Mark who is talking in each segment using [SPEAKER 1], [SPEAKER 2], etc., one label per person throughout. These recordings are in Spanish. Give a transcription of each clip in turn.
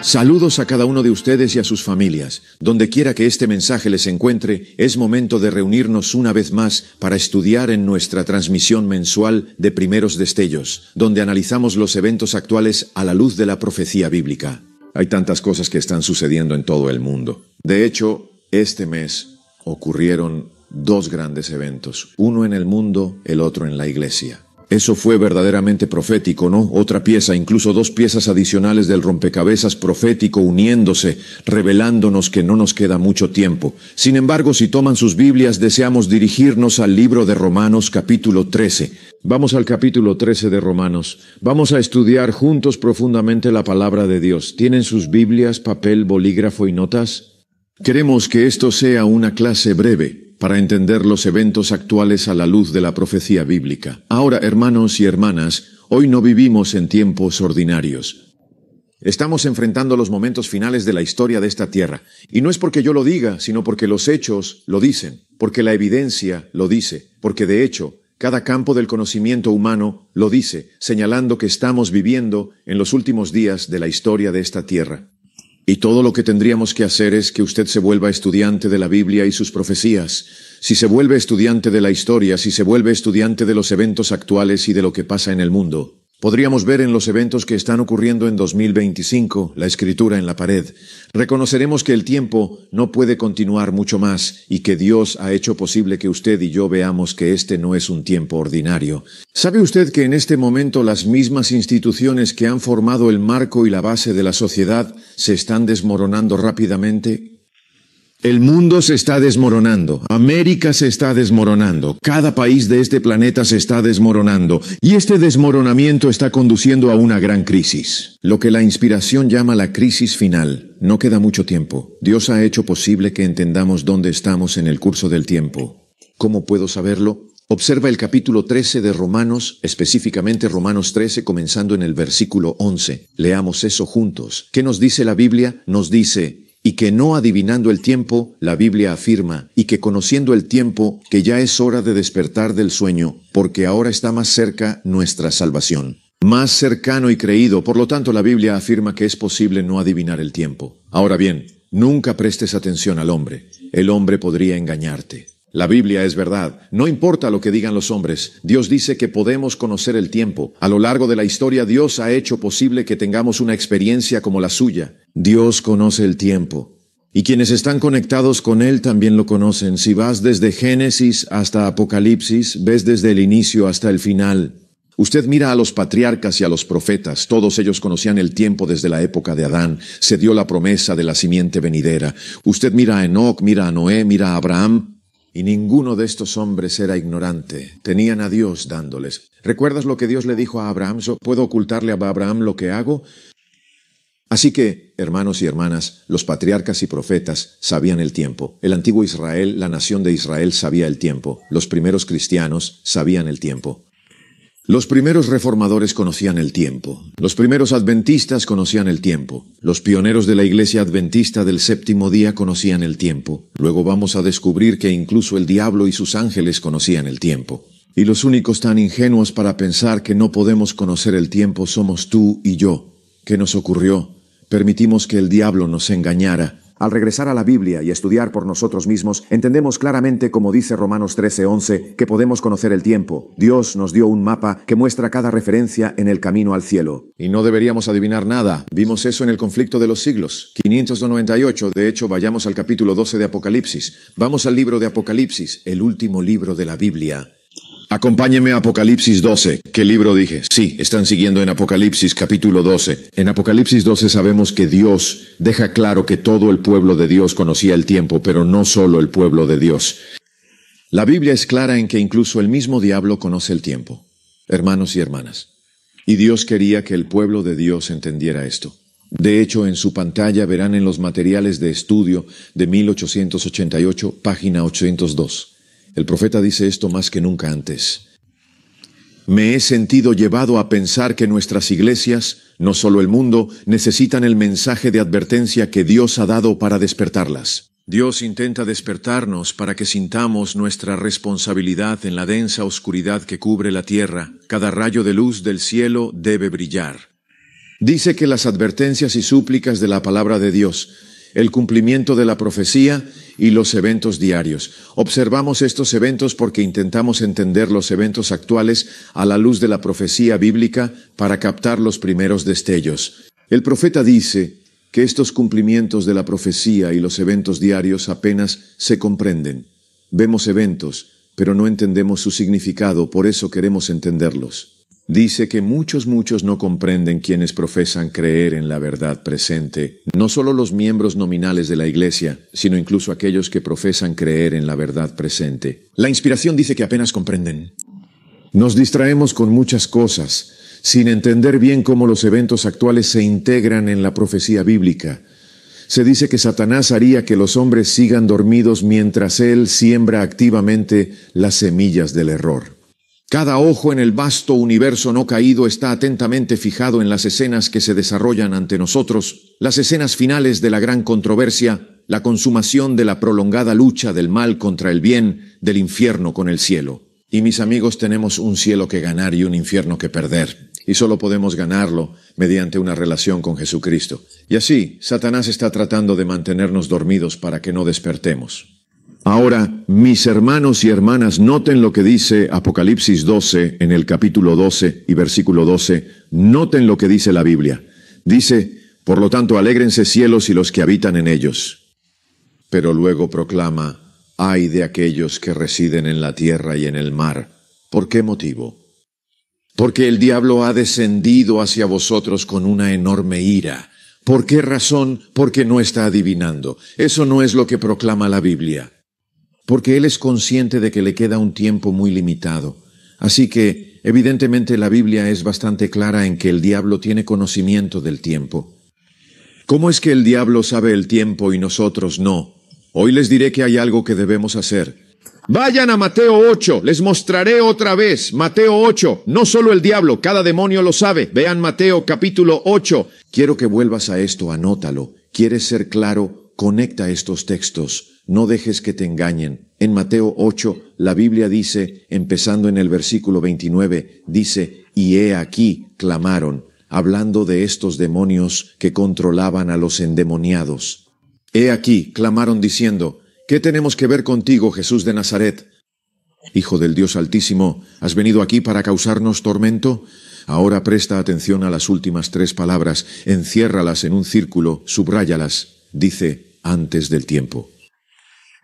[SPEAKER 1] Saludos a cada uno de ustedes y a sus familias. Donde quiera que este mensaje les encuentre, es momento de reunirnos una vez más para estudiar en nuestra transmisión mensual de Primeros Destellos, donde analizamos los eventos actuales a la luz de la profecía bíblica. Hay tantas cosas que están sucediendo en todo el mundo. De hecho, este mes ocurrieron dos grandes eventos, uno en el mundo, el otro en la iglesia. Eso fue verdaderamente profético, ¿no? Otra pieza, incluso dos piezas adicionales del rompecabezas profético uniéndose, revelándonos que no nos queda mucho tiempo. Sin embargo, si toman sus Biblias, deseamos dirigirnos al libro de Romanos capítulo 13. Vamos al capítulo 13 de Romanos. Vamos a estudiar juntos profundamente la palabra de Dios. ¿Tienen sus Biblias, papel, bolígrafo y notas? Queremos que esto sea una clase breve para entender los eventos actuales a la luz de la profecía bíblica. Ahora, hermanos y hermanas, hoy no vivimos en tiempos ordinarios. Estamos enfrentando los momentos finales de la historia de esta tierra. Y no es porque yo lo diga, sino porque los hechos lo dicen, porque la evidencia lo dice, porque de hecho, cada campo del conocimiento humano lo dice, señalando que estamos viviendo en los últimos días de la historia de esta tierra. Y todo lo que tendríamos que hacer es que usted se vuelva estudiante de la Biblia y sus profecías. Si se vuelve estudiante de la historia, si se vuelve estudiante de los eventos actuales y de lo que pasa en el mundo, podríamos ver en los eventos que están ocurriendo en 2025, la escritura en la pared. Reconoceremos que el tiempo no puede continuar mucho más y que Dios ha hecho posible que usted y yo veamos que este no es un tiempo ordinario. ¿Sabe usted que en este momento las mismas instituciones que han formado el marco y la base de la sociedad se están desmoronando rápidamente? El mundo se está desmoronando, América se está desmoronando, cada país de este planeta se está desmoronando, y este desmoronamiento está conduciendo a una gran crisis, lo que la inspiración llama la crisis final. No queda mucho tiempo. Dios ha hecho posible que entendamos dónde estamos en el curso del tiempo. ¿Cómo puedo saberlo? Observa el capítulo 13 de Romanos, específicamente Romanos 13, comenzando en el versículo 11. Leamos eso juntos. ¿Qué nos dice la Biblia? Nos dice: y que no adivinando el tiempo, la Biblia afirma, y que conociendo el tiempo, que ya es hora de despertar del sueño, porque ahora está más cerca nuestra salvación. Más cercano y creído, por lo tanto la Biblia afirma que es posible no adivinar el tiempo. Ahora bien, nunca prestes atención al hombre. El hombre podría engañarte. La Biblia es verdad. No importa lo que digan los hombres. Dios dice que podemos conocer el tiempo. A lo largo de la historia, Dios ha hecho posible que tengamos una experiencia como la suya. Dios conoce el tiempo. Y quienes están conectados con Él también lo conocen. Si vas desde Génesis hasta Apocalipsis, ves desde el inicio hasta el final. Usted mira a los patriarcas y a los profetas. Todos ellos conocían el tiempo desde la época de Adán. Se dio la promesa de la simiente venidera. Usted mira a Enoc, mira a Noé, mira a Abraham. Y ninguno de estos hombres era ignorante. Tenían a Dios dándoles. ¿Recuerdas lo que Dios le dijo a Abraham? ¿Puedo ocultarle a Abraham lo que hago? Así que, hermanos y hermanas, los patriarcas y profetas sabían el tiempo. El antiguo Israel, la nación de Israel, sabía el tiempo. Los primeros cristianos sabían el tiempo. Los primeros reformadores conocían el tiempo. Los primeros adventistas conocían el tiempo. Los pioneros de la iglesia adventista del séptimo día conocían el tiempo. Luego vamos a descubrir que incluso el diablo y sus ángeles conocían el tiempo. Y los únicos tan ingenuos para pensar que no podemos conocer el tiempo somos tú y yo. ¿Qué nos ocurrió? Permitimos que el diablo nos engañara. Al regresar a la Biblia y estudiar por nosotros mismos, entendemos claramente, como dice Romanos 13:11, que podemos conocer el tiempo. Dios nos dio un mapa que muestra cada referencia en el camino al cielo. Y no deberíamos adivinar nada. Vimos eso en el conflicto de los siglos. 598, de hecho, vayamos al capítulo 12 de Apocalipsis. Vamos al libro de Apocalipsis, el último libro de la Biblia. Acompáñeme a Apocalipsis 12. ¿Qué libro dije? Sí, están siguiendo en Apocalipsis capítulo 12. En Apocalipsis 12 sabemos que Dios deja claro que todo el pueblo de Dios conocía el tiempo, pero no solo el pueblo de Dios. La Biblia es clara en que incluso el mismo diablo conoce el tiempo, hermanos y hermanas. Y Dios quería que el pueblo de Dios entendiera esto. De hecho, en su pantalla verán en los materiales de estudio de 1888, página 802. El profeta dice esto más que nunca antes. Me he sentido llevado a pensar que nuestras iglesias, no solo el mundo, necesitan el mensaje de advertencia que Dios ha dado para despertarlas. Dios intenta despertarnos para que sintamos nuestra responsabilidad en la densa oscuridad que cubre la tierra. Cada rayo de luz del cielo debe brillar. Dice que las advertencias y súplicas de la palabra de Dios, el cumplimiento de la profecía y los eventos diarios. Observamos estos eventos porque intentamos entender los eventos actuales a la luz de la profecía bíblica para captar los primeros destellos. El profeta dice que estos cumplimientos de la profecía y los eventos diarios apenas se comprenden. Vemos eventos, pero no entendemos su significado, por eso queremos entenderlos. Dice que muchos no comprenden quienes profesan creer en la verdad presente. No solo los miembros nominales de la iglesia, sino incluso aquellos que profesan creer en la verdad presente. La inspiración dice que apenas comprenden. Nos distraemos con muchas cosas, sin entender bien cómo los eventos actuales se integran en la profecía bíblica. Se dice que Satanás haría que los hombres sigan dormidos mientras él siembra activamente las semillas del error. Cada ojo en el vasto universo no caído está atentamente fijado en las escenas que se desarrollan ante nosotros, las escenas finales de la gran controversia, la consumación de la prolongada lucha del mal contra el bien, del infierno con el cielo. Y mis amigos, tenemos un cielo que ganar y un infierno que perder, y solo podemos ganarlo mediante una relación con Jesucristo. Y así, Satanás está tratando de mantenernos dormidos para que no despertemos. Ahora, mis hermanos y hermanas, noten lo que dice Apocalipsis 12, en el capítulo 12 y versículo 12. Noten lo que dice la Biblia. Dice, por lo tanto, alégrense cielos y los que habitan en ellos. Pero luego proclama, ay de aquellos que residen en la tierra y en el mar. ¿Por qué motivo? Porque el diablo ha descendido hacia vosotros con una enorme ira. ¿Por qué razón? Porque no está adivinando. Eso no es lo que proclama la Biblia. Porque él es consciente de que le queda un tiempo muy limitado. Así que, evidentemente, la Biblia es bastante clara en que el diablo tiene conocimiento del tiempo. ¿Cómo es que el diablo sabe el tiempo y nosotros no? Hoy les diré que hay algo que debemos hacer. Vayan a Mateo 8, les mostraré otra vez. Mateo 8, no solo el diablo, cada demonio lo sabe. Vean Mateo capítulo 8. Quiero que vuelvas a esto, anótalo. ¿Quieres ser claro? Conecta estos textos. No dejes que te engañen. En Mateo 8, la Biblia dice, empezando en el versículo 29, dice, y he aquí, clamaron, hablando de estos demonios que controlaban a los endemoniados. He aquí, clamaron diciendo, ¿qué tenemos que ver contigo, Jesús de Nazaret? Hijo del Dios Altísimo, ¿has venido aquí para causarnos tormento? Ahora presta atención a las últimas 3 palabras, enciérralas en un círculo, subráyalas. Dice, antes del tiempo.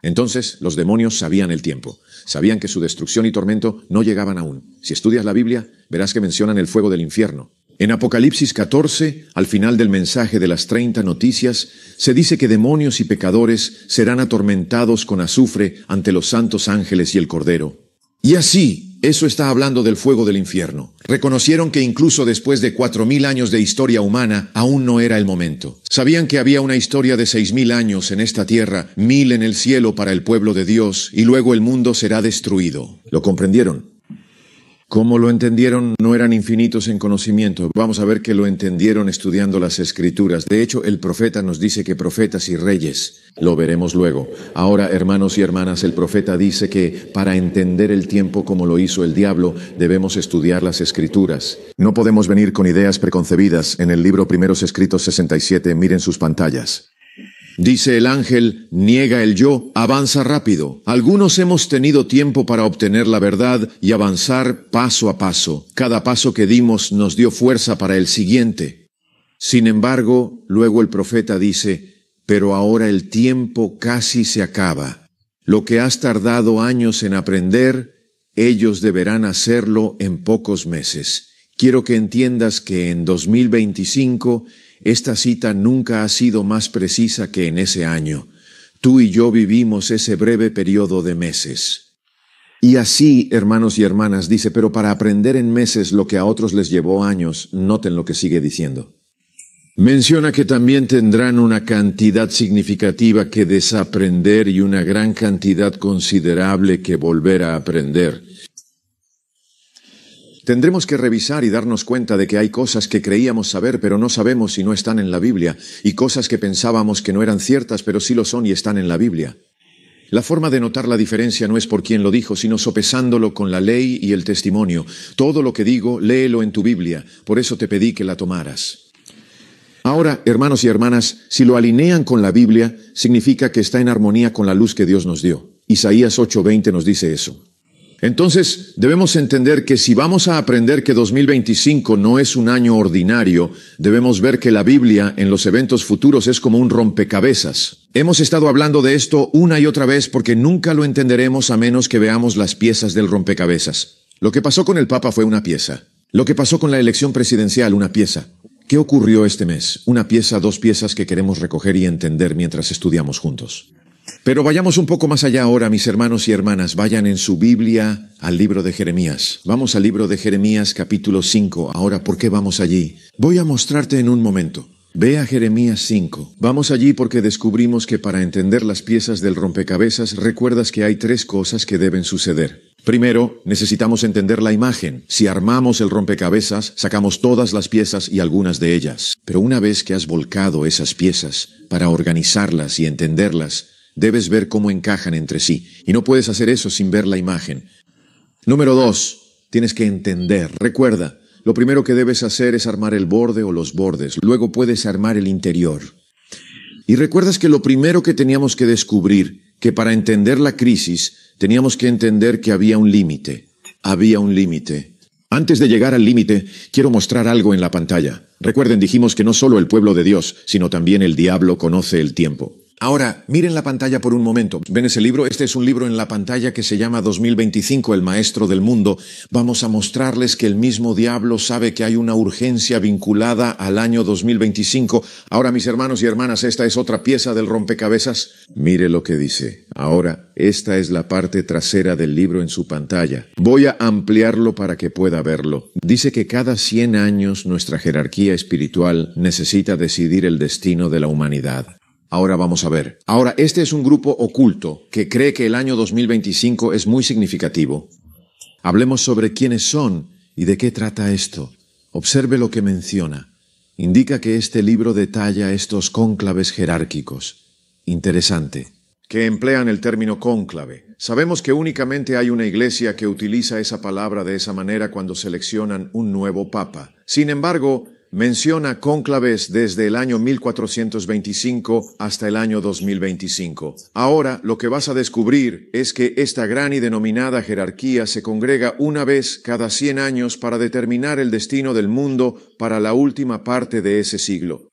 [SPEAKER 1] Entonces, los demonios sabían el tiempo. Sabían que su destrucción y tormento no llegaban aún. Si estudias la Biblia, verás que mencionan el fuego del infierno. En Apocalipsis 14, al final del mensaje de las 30 noticias, se dice que demonios y pecadores serán atormentados con azufre ante los santos ángeles y el Cordero. Y así, eso está hablando del fuego del infierno. Reconocieron que incluso después de 4000 años de historia humana, aún no era el momento. Sabían que había una historia de 6000 años en esta tierra, 1000 en el cielo para el pueblo de Dios, y luego el mundo será destruido. ¿Lo comprendieron? ¿Cómo lo entendieron? No eran infinitos en conocimiento. Vamos a ver que lo entendieron estudiando las Escrituras. De hecho, el profeta nos dice que profetas y reyes. Lo veremos luego. Ahora, hermanos y hermanas, el profeta dice que para entender el tiempo como lo hizo el diablo, debemos estudiar las Escrituras. No podemos venir con ideas preconcebidas. En el libro Primeros Escritos 67, miren sus pantallas. Dice el ángel, niega el yo, avanza rápido. Algunos hemos tenido tiempo para obtener la verdad y avanzar paso a paso. Cada paso que dimos nos dio fuerza para el siguiente. Sin embargo, luego el profeta dice, pero ahora el tiempo casi se acaba. Lo que has tardado años en aprender, ellos deberán hacerlo en pocos meses. Quiero que entiendas que en 2025, esta cita nunca ha sido más precisa que en ese año. Tú y yo vivimos ese breve periodo de meses. Y así, hermanos y hermanas, dice, pero para aprender en meses lo que a otros les llevó años, noten lo que sigue diciendo. Menciona que también tendrán una cantidad significativa que desaprender y una gran cantidad considerable que volver a aprender. Tendremos que revisar y darnos cuenta de que hay cosas que creíamos saber, pero no sabemos si no están en la Biblia, y cosas que pensábamos que no eran ciertas, pero sí lo son y están en la Biblia. La forma de notar la diferencia no es por quién lo dijo, sino sopesándolo con la ley y el testimonio. Todo lo que digo, léelo en tu Biblia, por eso te pedí que la tomaras. Ahora, hermanos y hermanas, si lo alinean con la Biblia, significa que está en armonía con la luz que Dios nos dio. Isaías 8:20 nos dice eso. Entonces, debemos entender que si vamos a aprender que 2025 no es un año ordinario, debemos ver que la Biblia en los eventos futuros es como un rompecabezas. Hemos estado hablando de esto una y otra vez porque nunca lo entenderemos a menos que veamos las piezas del rompecabezas. Lo que pasó con el Papa fue una pieza. Lo que pasó con la elección presidencial, una pieza. ¿Qué ocurrió este mes? Una pieza, dos piezas que queremos recoger y entender mientras estudiamos juntos. Pero vayamos un poco más allá ahora, mis hermanos y hermanas. Vayan en su Biblia al libro de Jeremías. Vamos al libro de Jeremías, capítulo 5. Ahora, ¿por qué vamos allí? Voy a mostrarte en un momento. Ve a Jeremías 5. Vamos allí porque descubrimos que para entender las piezas del rompecabezas, recuerdas que hay tres cosas que deben suceder. Primero, necesitamos entender la imagen. Si armamos el rompecabezas, sacamos todas las piezas y algunas de ellas. Pero una vez que has volcado esas piezas para organizarlas y entenderlas, debes ver cómo encajan entre sí, y no puedes hacer eso sin ver la imagen. Número 2, tienes que entender. Recuerda, lo primero que debes hacer es armar el borde o los bordes, luego puedes armar el interior. Y recuerdas que lo primero que teníamos que descubrir, que para entender la crisis, teníamos que entender que había un límite. Había un límite. Antes de llegar al límite, quiero mostrar algo en la pantalla. Recuerden, dijimos que no solo el pueblo de Dios, sino también el diablo conoce el tiempo. Ahora, miren la pantalla por un momento. ¿Ven ese libro? Este es un libro en la pantalla que se llama 2025, el maestro del mundo. Vamos a mostrarles que el mismo diablo sabe que hay una urgencia vinculada al año 2025. Ahora, mis hermanos y hermanas, esta es otra pieza del rompecabezas. Mire lo que dice. Ahora, esta es la parte trasera del libro en su pantalla. Voy a ampliarlo para que pueda verlo. Dice que cada 100 años nuestra jerarquía espiritual necesita decidir el destino de la humanidad. Ahora vamos a ver. Ahora, este es un grupo oculto que cree que el año 2025 es muy significativo. Hablemos sobre quiénes son y de qué trata esto. Observe lo que menciona. Indica que este libro detalla estos cónclaves jerárquicos. Interesante. Que emplean el término cónclave. Sabemos que únicamente hay una iglesia que utiliza esa palabra de esa manera cuando seleccionan un nuevo papa. Sin embargo, menciona cónclaves desde el año 1425 hasta el año 2025. Ahora, lo que vas a descubrir es que esta gran y denominada jerarquía se congrega una vez cada 100 años para determinar el destino del mundo para la última parte de ese siglo.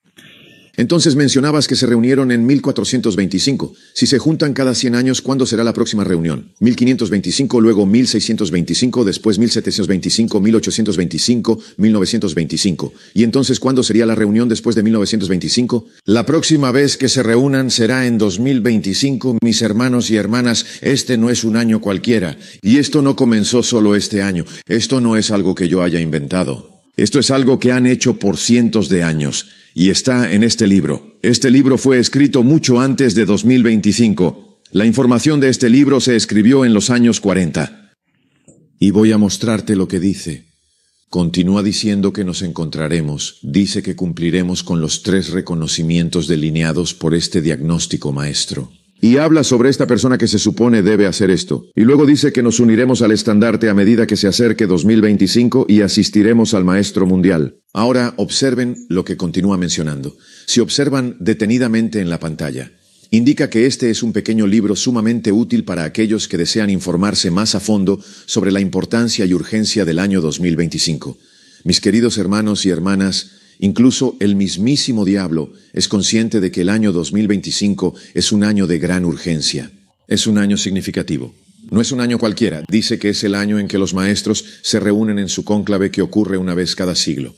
[SPEAKER 1] Entonces mencionabas que se reunieron en 1425. Si se juntan cada 100 años, ¿cuándo será la próxima reunión? 1525, luego 1625, después 1725, 1825, 1925. ¿Y entonces cuándo sería la reunión después de 1925? La próxima vez que se reúnan será en 2025, mis hermanos y hermanas. Este no es un año cualquiera. Y esto no comenzó solo este año. Esto no es algo que yo haya inventado. Esto es algo que han hecho por cientos de años. Y está en este libro. Este libro fue escrito mucho antes de 2025. La información de este libro se escribió en los años 40. Y voy a mostrarte lo que dice. Continúa diciendo que nos encontraremos. Dice que cumpliremos con los 3 reconocimientos delineados por este diagnóstico maestro. Y habla sobre esta persona que se supone debe hacer esto. Y luego dice que nos uniremos al estandarte a medida que se acerque 2025 y asistiremos al Maestro Mundial. Ahora observen lo que continúa mencionando. Si observan detenidamente en la pantalla, indica que este es un pequeño libro sumamente útil para aquellos que desean informarse más a fondo sobre la importancia y urgencia del año 2025. Mis queridos hermanos y hermanas, incluso el mismísimo diablo es consciente de que el año 2025 es un año de gran urgencia. Es un año significativo. No es un año cualquiera. Dice que es el año en que los maestros se reúnen en su cónclave que ocurre una vez cada siglo.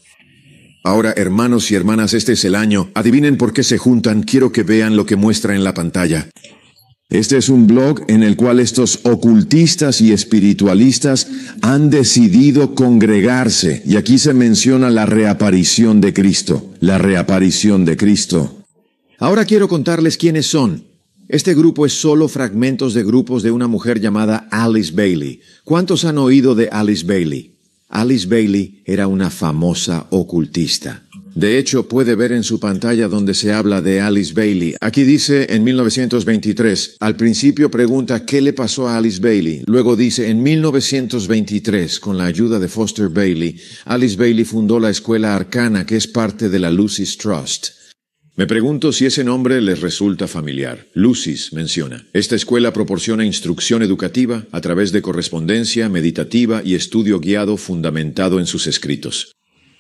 [SPEAKER 1] Ahora, hermanos y hermanas, este es el año. Adivinen por qué se juntan. Quiero que vean lo que muestra en la pantalla. Este es un blog en el cual estos ocultistas y espiritualistas han decidido congregarse. Y aquí se menciona la reaparición de Cristo. La reaparición de Cristo. Ahora quiero contarles quiénes son. Este grupo es solo fragmentos de grupos de una mujer llamada Alice Bailey. ¿Cuántos han oído de Alice Bailey? Alice Bailey era una famosa ocultista. De hecho, puede ver en su pantalla donde se habla de Alice Bailey. Aquí dice en 1923, al principio pregunta qué le pasó a Alice Bailey. Luego dice, en 1923, con la ayuda de Foster Bailey, Alice Bailey fundó la Escuela Arcana, que es parte de la Lucis Trust. Me pregunto si ese nombre les resulta familiar. Lucis menciona. Esta escuela proporciona instrucción educativa a través de correspondencia meditativa y estudio guiado fundamentado en sus escritos.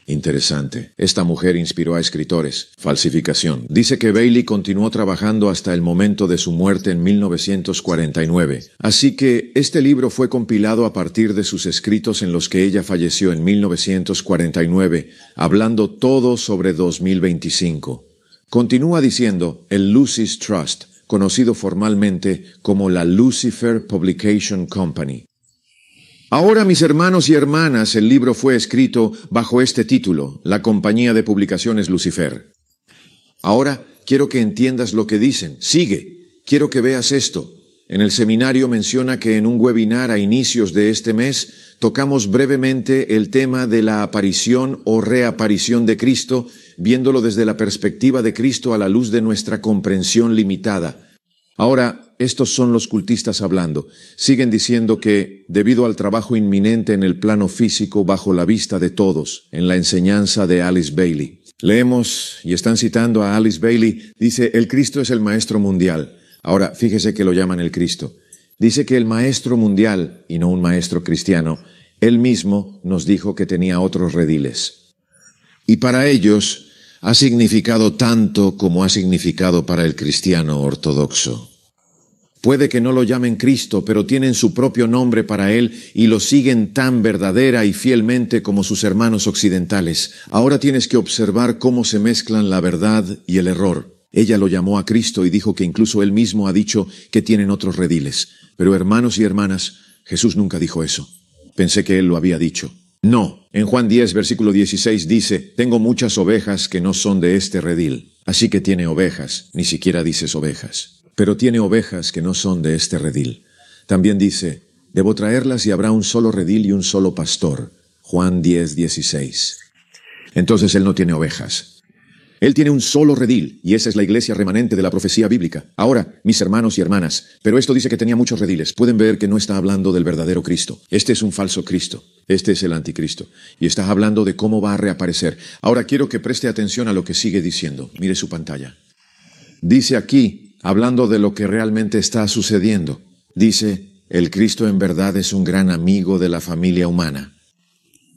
[SPEAKER 1] Interesante. Esta mujer inspiró a escritores. Falsificación. Dice que Bailey continuó trabajando hasta el momento de su muerte en 1949. Así que este libro fue compilado a partir de sus escritos en los que ella falleció en 1949, hablando todo sobre 2025. Continúa diciendo, el Lucis Trust, conocido formalmente como la Lucifer Publication Company. Ahora, mis hermanos y hermanas, el libro fue escrito bajo este título, la Compañía de Publicaciones Lucifer. Ahora, quiero que entiendas lo que dicen. Sigue. Quiero que veas esto. En el seminario menciona que en un webinar a inicios de este mes, tocamos brevemente el tema de la aparición o reaparición de Cristo, viéndolo desde la perspectiva de Cristo a la luz de nuestra comprensión limitada. Ahora, estos son los cultistas hablando. Siguen diciendo que, debido al trabajo inminente en el plano físico bajo la vista de todos, en la enseñanza de Alice Bailey. Leemos, y están citando a Alice Bailey, dice, el Cristo es el Maestro Mundial. Ahora, fíjese que lo llaman el Cristo. Dice que el Maestro Mundial, y no un Maestro cristiano, él mismo nos dijo que tenía otros rediles. Y para ellos ha significado tanto como ha significado para el cristiano ortodoxo. Puede que no lo llamen Cristo, pero tienen su propio nombre para él y lo siguen tan verdadera y fielmente como sus hermanos occidentales. Ahora tienes que observar cómo se mezclan la verdad y el error. Ella lo llamó a Cristo y dijo que incluso él mismo ha dicho que tienen otros rediles. Pero hermanos y hermanas, Jesús nunca dijo eso. Pensé que él lo había dicho. No, en Juan 10, versículo 16 dice, tengo muchas ovejas que no son de este redil. Así que tiene ovejas, ni siquiera dices ovejas. Pero tiene ovejas que no son de este redil. También dice, debo traerlas y habrá un solo redil y un solo pastor. Juan 10, 16. Entonces él no tiene ovejas. Él tiene un solo redil, y esa es la iglesia remanente de la profecía bíblica. Ahora, mis hermanos y hermanas, pero esto dice que tenía muchos rediles. Pueden ver que no está hablando del verdadero Cristo. Este es un falso Cristo. Este es el anticristo. Y está hablando de cómo va a reaparecer. Ahora quiero que preste atención a lo que sigue diciendo. Mire su pantalla. Dice aquí, hablando de lo que realmente está sucediendo, dice, el Cristo en verdad es un gran amigo de la familia humana.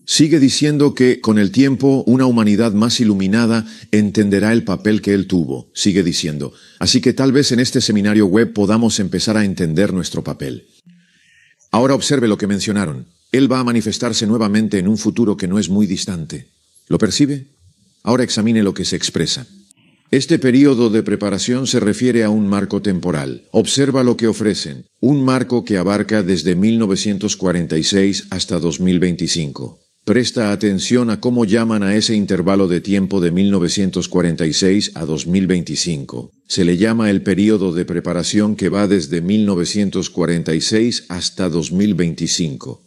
[SPEAKER 1] Sigue diciendo que con el tiempo una humanidad más iluminada entenderá el papel que él tuvo. Sigue diciendo, así que tal vez en este seminario web podamos empezar a entender nuestro papel. Ahora observe lo que mencionaron. Él va a manifestarse nuevamente en un futuro que no es muy distante. ¿Lo percibe? Ahora examine lo que se expresa. Este período de preparación se refiere a un marco temporal. Observa lo que ofrecen. Un marco que abarca desde 1946 hasta 2025. Presta atención a cómo llaman a ese intervalo de tiempo de 1946 a 2025. Se le llama el período de preparación que va desde 1946 hasta 2025.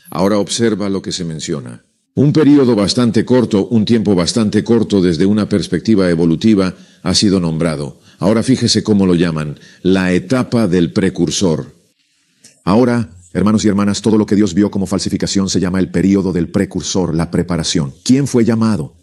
[SPEAKER 1] Ahora observa lo que se menciona. Un período bastante corto, un tiempo bastante corto desde una perspectiva evolutiva, ha sido nombrado. Ahora fíjese cómo lo llaman, la etapa del precursor. Ahora, hermanos y hermanas, todo lo que Dios vio como falsificación se llama el período del precursor, la preparación. ¿Quién fue llamado?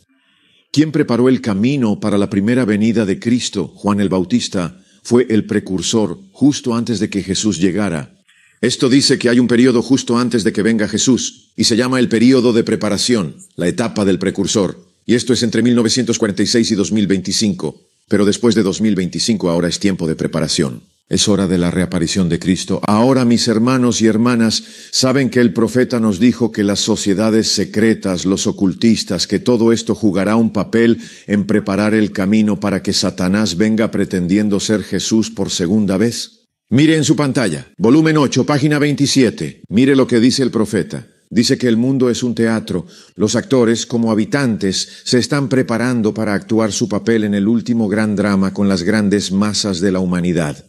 [SPEAKER 1] ¿Quién preparó el camino para la primera venida de Cristo? Juan el Bautista fue el precursor justo antes de que Jesús llegara. Esto dice que hay un período justo antes de que venga Jesús, y se llama el período de preparación, la etapa del precursor. Y esto es entre 1946 y 2025. Pero después de 2025 ahora es tiempo de preparación. Es hora de la reaparición de Cristo. Ahora, mis hermanos y hermanas, saben que el profeta nos dijo que las sociedades secretas, los ocultistas, que todo esto jugará un papel en preparar el camino para que Satanás venga pretendiendo ser Jesús por segunda vez. Mire en su pantalla, volumen 8, página 27. Mire lo que dice el profeta. Dice que el mundo es un teatro. Los actores, como habitantes, se están preparando para actuar su papel en el último gran drama con las grandes masas de la humanidad.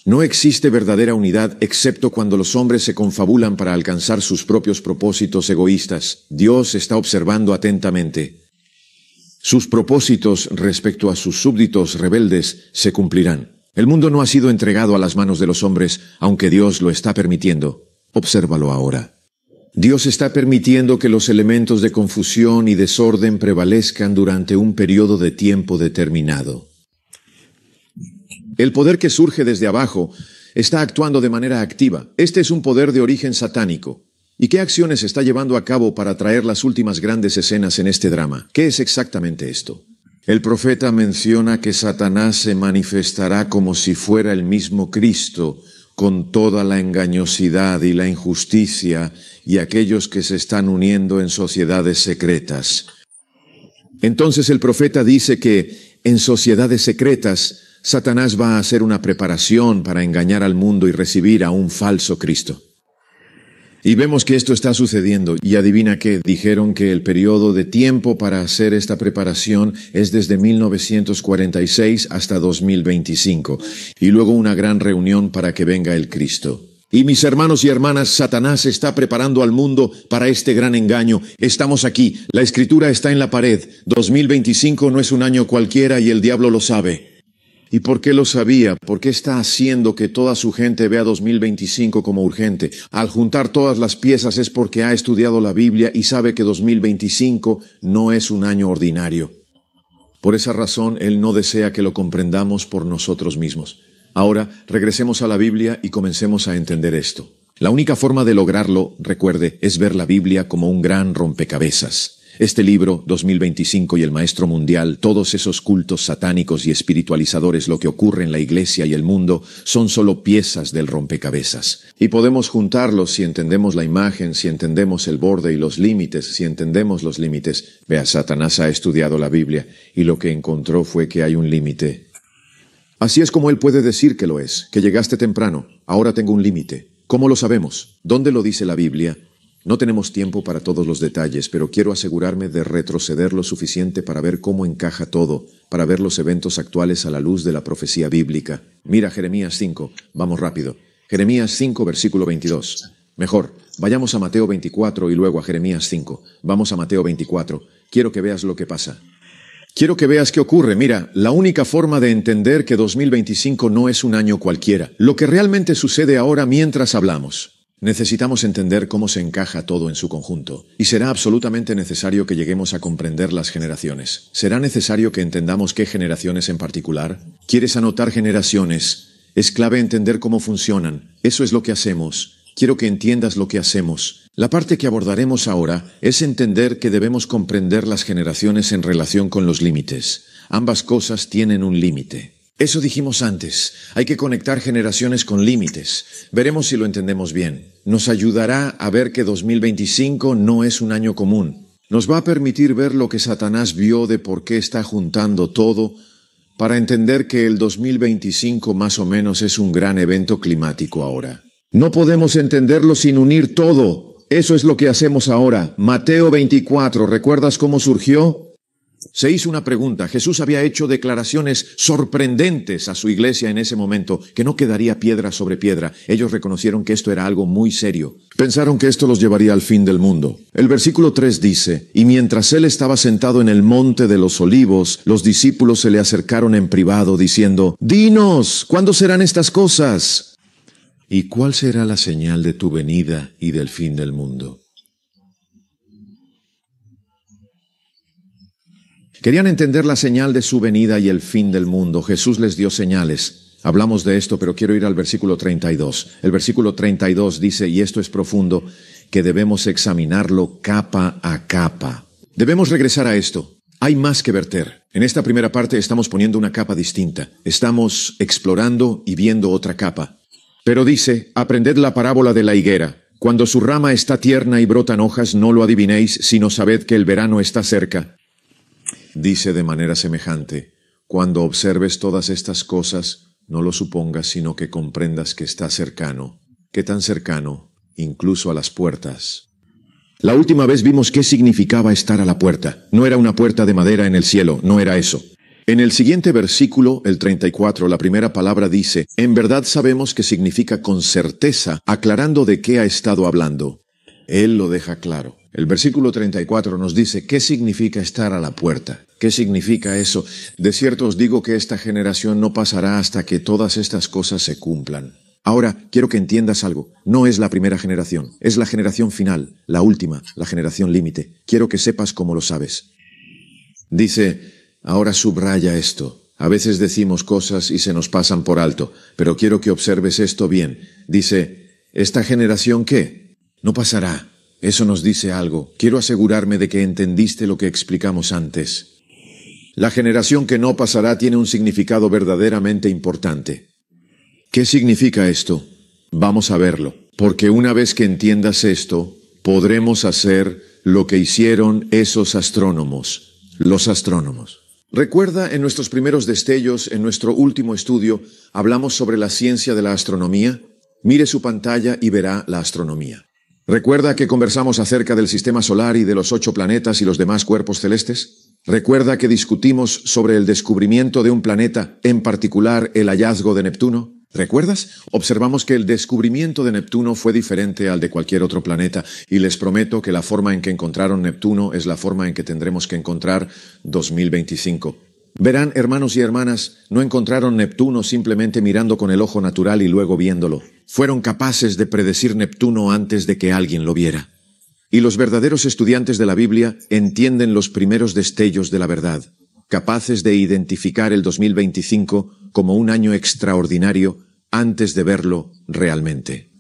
[SPEAKER 1] No existe verdadera unidad excepto cuando los hombres se confabulan para alcanzar sus propios propósitos egoístas. Dios está observando atentamente. Sus propósitos respecto a sus súbditos rebeldes se cumplirán. El mundo no ha sido entregado a las manos de los hombres, aunque Dios lo está permitiendo. Obsérvalo ahora. Dios está permitiendo que los elementos de confusión y desorden prevalezcan durante un periodo de tiempo determinado. El poder que surge desde abajo está actuando de manera activa. Este es un poder de origen satánico. ¿Y qué acciones está llevando a cabo para traer las últimas grandes escenas en este drama? ¿Qué es exactamente esto? El profeta menciona que Satanás se manifestará como si fuera el mismo Cristo, con toda la engañosidad y la injusticia y aquellos que se están uniendo en sociedades secretas. Entonces el profeta dice que en sociedades secretas Satanás va a hacer una preparación para engañar al mundo y recibir a un falso Cristo. Y vemos que esto está sucediendo. Y adivina qué, dijeron que el periodo de tiempo para hacer esta preparación es desde 1946 hasta 2025. Y luego una gran reunión para que venga el Cristo. Y mis hermanos y hermanas, Satanás está preparando al mundo para este gran engaño. Estamos aquí. La escritura está en la pared. 2025 no es un año cualquiera y el diablo lo sabe. ¿Y por qué lo sabía? ¿Por qué está haciendo que toda su gente vea 2025 como urgente? Al juntar todas las piezas es porque ha estudiado la Biblia y sabe que 2025 no es un año ordinario. Por esa razón, Él no desea que lo comprendamos por nosotros mismos. Ahora, regresemos a la Biblia y comencemos a entender esto. La única forma de lograrlo, recuerde, es ver la Biblia como un gran rompecabezas. Este libro, 2025 y el Maestro Mundial, todos esos cultos satánicos y espiritualizadores, lo que ocurre en la iglesia y el mundo, son solo piezas del rompecabezas. Y podemos juntarlos si entendemos la imagen, si entendemos el borde y los límites, si entendemos los límites. Vea, Satanás ha estudiado la Biblia y lo que encontró fue que hay un límite. Así es como él puede decir que lo es, que llegaste temprano, ahora tengo un límite. ¿Cómo lo sabemos? ¿Dónde lo dice la Biblia? No tenemos tiempo para todos los detalles, pero quiero asegurarme de retroceder lo suficiente para ver cómo encaja todo, para ver los eventos actuales a la luz de la profecía bíblica. Mira Jeremías 5, vamos rápido. Jeremías 5, versículo 22. Mejor, vayamos a Mateo 24 y luego a Jeremías 5. Vamos a Mateo 24. Quiero que veas lo que pasa. Quiero que veas qué ocurre. Mira, la única forma de entender que 2025 no es un año cualquiera. Lo que realmente sucede ahora mientras hablamos. Necesitamos entender cómo se encaja todo en su conjunto, y será absolutamente necesario que lleguemos a comprender las generaciones. ¿Será necesario que entendamos qué generaciones en particular? ¿Quieres anotar generaciones? Es clave entender cómo funcionan. Eso es lo que hacemos. Quiero que entiendas lo que hacemos. La parte que abordaremos ahora es entender que debemos comprender las generaciones en relación con los límites. Ambas cosas tienen un límite. Eso dijimos antes. Hay que conectar generaciones con límites. Veremos si lo entendemos bien. Nos ayudará a ver que 2025 no es un año común. Nos va a permitir ver lo que Satanás vio de por qué está juntando todo para entender que el 2025 más o menos es un gran evento climático ahora. No podemos entenderlo sin unir todo. Eso es lo que hacemos ahora. Mateo 24, ¿recuerdas cómo surgió? Se hizo una pregunta. Jesús había hecho declaraciones sorprendentes a su iglesia en ese momento, que no quedaría piedra sobre piedra. Ellos reconocieron que esto era algo muy serio. Pensaron que esto los llevaría al fin del mundo. El versículo 3 dice, y mientras él estaba sentado en el monte de los olivos, los discípulos se le acercaron en privado, diciendo, «Dinos, ¿cuándo serán estas cosas? ¿Y cuál será la señal de tu venida y del fin del mundo?» Querían entender la señal de su venida y el fin del mundo. Jesús les dio señales. Hablamos de esto, pero quiero ir al versículo 32. El versículo 32 dice, y esto es profundo, que debemos examinarlo capa a capa. Debemos regresar a esto. Hay más que verter. En esta primera parte estamos poniendo una capa distinta. Estamos explorando y viendo otra capa. Pero dice, aprended la parábola de la higuera. Cuando su rama está tierna y brotan hojas, no lo adivinéis, sino sabed que el verano está cerca. Dice de manera semejante, cuando observes todas estas cosas, no lo supongas, sino que comprendas que está cercano. ¿Qué tan cercano? Incluso a las puertas. La última vez vimos qué significaba estar a la puerta. No era una puerta de madera en el cielo, no era eso. En el siguiente versículo, el 34, la primera palabra dice, en verdad sabemos que significa con certeza, aclarando de qué ha estado hablando. Él lo deja claro. El versículo 34 nos dice, ¿qué significa estar a la puerta? ¿Qué significa eso? De cierto os digo que esta generación no pasará hasta que todas estas cosas se cumplan. Ahora, quiero que entiendas algo. No es la primera generación, es la generación final, la última, la generación límite. Quiero que sepas cómo lo sabes. Dice, ahora subraya esto. A veces decimos cosas y se nos pasan por alto, pero quiero que observes esto bien. Dice, ¿esta generación qué? No pasará. Eso nos dice algo. Quiero asegurarme de que entendiste lo que explicamos antes. La generación que no pasará tiene un significado verdaderamente importante. ¿Qué significa esto? Vamos a verlo. Porque una vez que entiendas esto, podremos hacer lo que hicieron esos astrónomos. Los astrónomos. Recuerda, en nuestros primeros destellos, en nuestro último estudio, hablamos sobre la ciencia de la astronomía. Mire su pantalla y verá la astronomía. ¿Recuerda que conversamos acerca del sistema solar y de los 8 planetas y los demás cuerpos celestes? ¿Recuerda que discutimos sobre el descubrimiento de un planeta, en particular el hallazgo de Neptuno? ¿Recuerdas? Observamos que el descubrimiento de Neptuno fue diferente al de cualquier otro planeta, y les prometo que la forma en que encontraron Neptuno es la forma en que tendremos que encontrar 2025. Verán, hermanos y hermanas, no encontraron Neptuno simplemente mirando con el ojo natural y luego viéndolo. Fueron capaces de predecir Neptuno antes de que alguien lo viera. Y los verdaderos estudiantes de la Biblia entienden los primeros destellos de la verdad, capaces de identificar el 2025 como un año extraordinario antes de verlo realmente.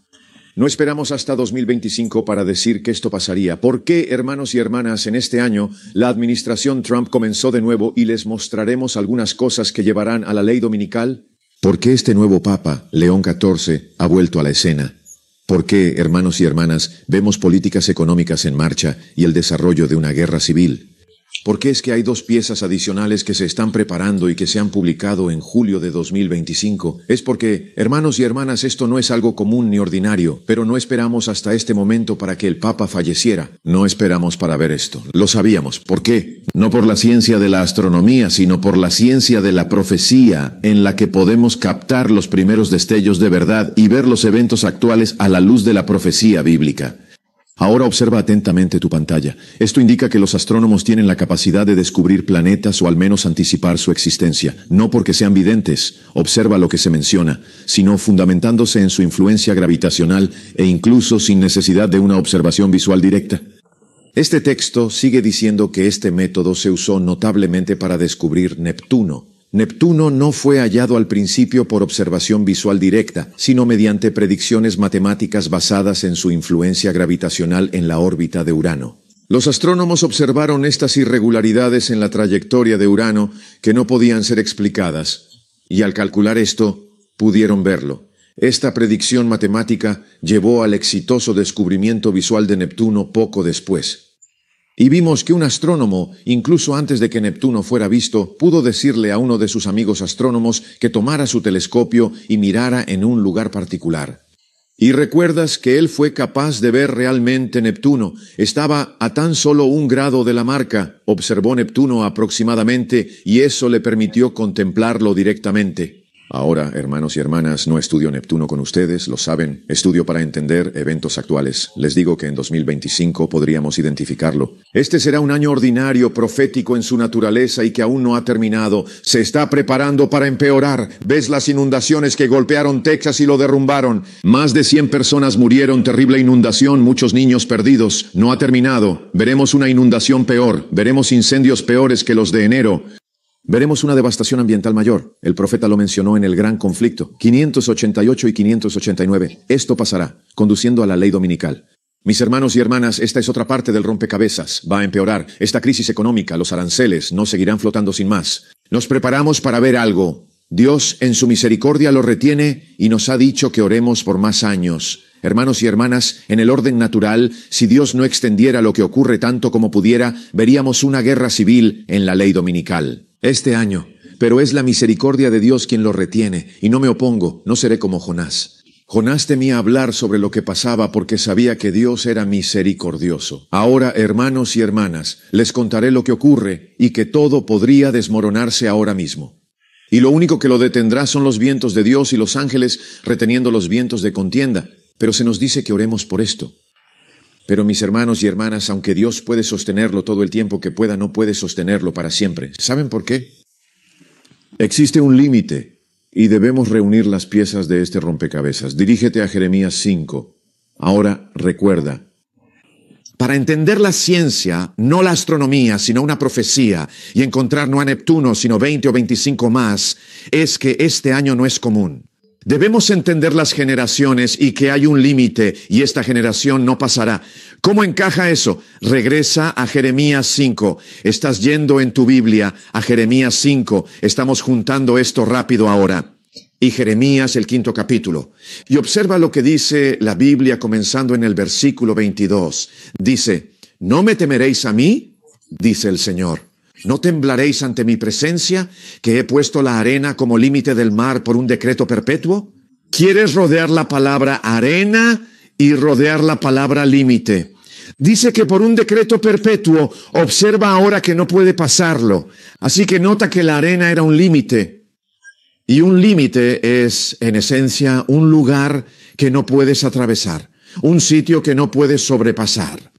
[SPEAKER 1] No esperamos hasta 2025 para decir que esto pasaría. ¿Por qué, hermanos y hermanas, en este año la administración Trump comenzó de nuevo y les mostraremos algunas cosas que llevarán a la ley dominical? ¿Por qué este nuevo Papa, León XIV, ha vuelto a la escena? ¿Por qué, hermanos y hermanas, vemos políticas económicas en marcha y el desarrollo de una guerra civil? ¿Por qué es que hay 2 piezas adicionales que se están preparando y que se han publicado en julio de 2025? Es porque, hermanos y hermanas, esto no es algo común ni ordinario, pero no esperamos hasta este momento para que el Papa falleciera. No esperamos para ver esto. Lo sabíamos. ¿Por qué? No por la ciencia de la astronomía, sino por la ciencia de la profecía, en la que podemos captar los primeros destellos de verdad y ver los eventos actuales a la luz de la profecía bíblica. Ahora observa atentamente tu pantalla. Esto indica que los astrónomos tienen la capacidad de descubrir planetas o al menos anticipar su existencia, no porque sean videntes, observa lo que se menciona, sino fundamentándose en su influencia gravitacional e incluso sin necesidad de una observación visual directa. Este texto sigue diciendo que este método se usó notablemente para descubrir Neptuno. Neptuno no fue hallado al principio por observación visual directa, sino mediante predicciones matemáticas basadas en su influencia gravitacional en la órbita de Urano. Los astrónomos observaron estas irregularidades en la trayectoria de Urano que no podían ser explicadas, y al calcular esto, pudieron verlo. Esta predicción matemática llevó al exitoso descubrimiento visual de Neptuno poco después. Y vimos que un astrónomo, incluso antes de que Neptuno fuera visto, pudo decirle a uno de sus amigos astrónomos que tomara su telescopio y mirara en un lugar particular. Y recuerdas que él fue capaz de ver realmente Neptuno. Estaba a tan solo 1 grado de la marca, observó Neptuno aproximadamente, y eso le permitió contemplarlo directamente. Ahora, hermanos y hermanas, no estudio Neptuno con ustedes, lo saben. Estudio para entender eventos actuales. Les digo que en 2025 podríamos identificarlo. Este será un año ordinario, profético en su naturaleza y que aún no ha terminado. Se está preparando para empeorar. ¿Ves las inundaciones que golpearon Texas y lo derrumbaron? Más de 100 personas murieron, terrible inundación, muchos niños perdidos. No ha terminado. Veremos una inundación peor. Veremos incendios peores que los de enero. Veremos una devastación ambiental mayor. El profeta lo mencionó en el gran conflicto. 588 y 589. Esto pasará, conduciendo a la ley dominical. Mis hermanos y hermanas, esta es otra parte del rompecabezas. Va a empeorar. Esta crisis económica, los aranceles, no seguirán flotando sin más. Nos preparamos para ver algo. Dios, en su misericordia, lo retiene y nos ha dicho que oremos por más años. Hermanos y hermanas, en el orden natural, si Dios no extendiera lo que ocurre tanto como pudiera, veríamos una guerra civil en la ley dominical. Este año, pero es la misericordia de Dios quien lo retiene, y no me opongo, no seré como Jonás. Jonás temía hablar sobre lo que pasaba porque sabía que Dios era misericordioso. Ahora, hermanos y hermanas, les contaré lo que ocurre y que todo podría desmoronarse ahora mismo. Y lo único que lo detendrá son los vientos de Dios y los ángeles reteniendo los vientos de contienda, pero se nos dice que oremos por esto. Pero mis hermanos y hermanas, aunque Dios puede sostenerlo todo el tiempo que pueda, no puede sostenerlo para siempre. ¿Saben por qué? Existe un límite y debemos reunir las piezas de este rompecabezas. Dirígete a Jeremías 5. Ahora recuerda. Para entender la ciencia, no la astronomía, sino una profecía, y encontrar no a Neptuno, sino 20 o 25 más, es que este año no es común. Debemos entender las generaciones y que hay un límite, y esta generación no pasará. ¿Cómo encaja eso? Regresa a Jeremías 5. Estás yendo en tu Biblia a Jeremías 5. Estamos juntando esto rápido ahora. Y Jeremías, el 5º capítulo. Y observa lo que dice la Biblia comenzando en el versículo 22. Dice, ¿no me temeréis a mí? Dice el Señor. ¿No temblaréis ante mi presencia, que he puesto la arena como límite del mar por un decreto perpetuo? ¿Quieres rodear la palabra arena y rodear la palabra límite? Dice que por un decreto perpetuo, observa ahora que no puede pasarlo. Así que nota que la arena era un límite. Y un límite es, en esencia, un lugar que no puedes atravesar, un sitio que no puedes sobrepasar.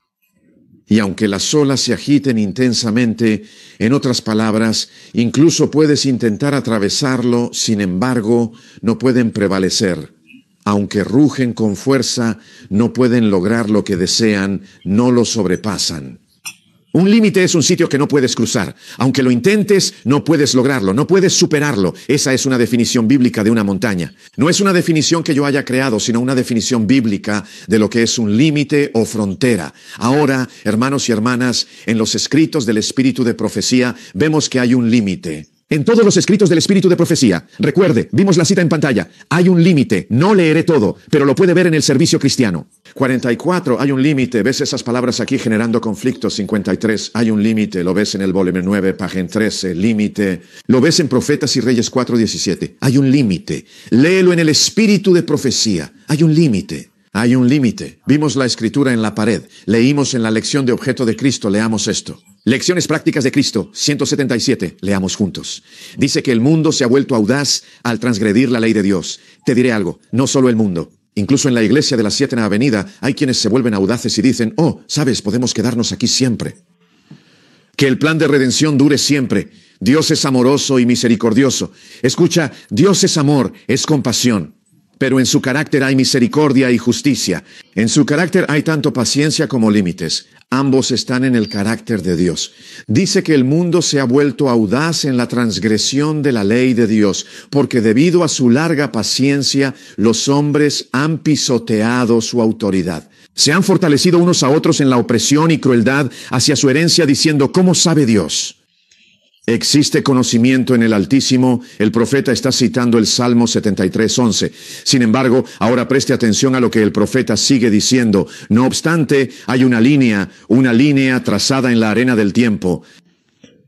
[SPEAKER 1] Y aunque las olas se agiten intensamente, en otras palabras, incluso puedes intentar atravesarlo, sin embargo, no pueden prevalecer. Aunque rugen con fuerza, no pueden lograr lo que desean, no lo sobrepasan. Un límite es un sitio que no puedes cruzar. Aunque lo intentes, no puedes lograrlo, no puedes superarlo. Esa es una definición bíblica de una montaña. No es una definición que yo haya creado, sino una definición bíblica de lo que es un límite o frontera. Ahora, hermanos y hermanas, en los escritos del Espíritu de Profecía, vemos que hay un límite. En todos los escritos del Espíritu de Profecía, recuerde, vimos la cita en pantalla, hay un límite, no leeré todo, pero lo puede ver en el servicio cristiano. 44, hay un límite, ves esas palabras aquí generando conflictos. 53, hay un límite, lo ves en el volumen 9, página 13, límite. Lo ves en Profetas y Reyes 4:17, hay un límite. Léelo en el Espíritu de Profecía, hay un límite. Hay un límite. Vimos la escritura en la pared. Leímos en la lección de objeto de Cristo. Leamos esto. Lecciones prácticas de Cristo, 177. Leamos juntos. Dice que el mundo se ha vuelto audaz al transgredir la ley de Dios. Te diré algo, no solo el mundo. Incluso en la iglesia de la 7ª Avenida hay quienes se vuelven audaces y dicen, oh, sabes, podemos quedarnos aquí siempre. Que el plan de redención dure siempre. Dios es amoroso y misericordioso. Escucha, Dios es amor, es compasión. Pero en su carácter hay misericordia y justicia. En su carácter hay tanto paciencia como límites. Ambos están en el carácter de Dios. Dice que el mundo se ha vuelto audaz en la transgresión de la ley de Dios, porque debido a su larga paciencia, los hombres han pisoteado su autoridad. Se han fortalecido unos a otros en la opresión y crueldad hacia su herencia, diciendo, ¿cómo sabe Dios? Existe conocimiento en el Altísimo. El profeta está citando el Salmo 73:11. Sin embargo, ahora preste atención a lo que el profeta sigue diciendo. No obstante, hay una línea trazada en la arena del tiempo.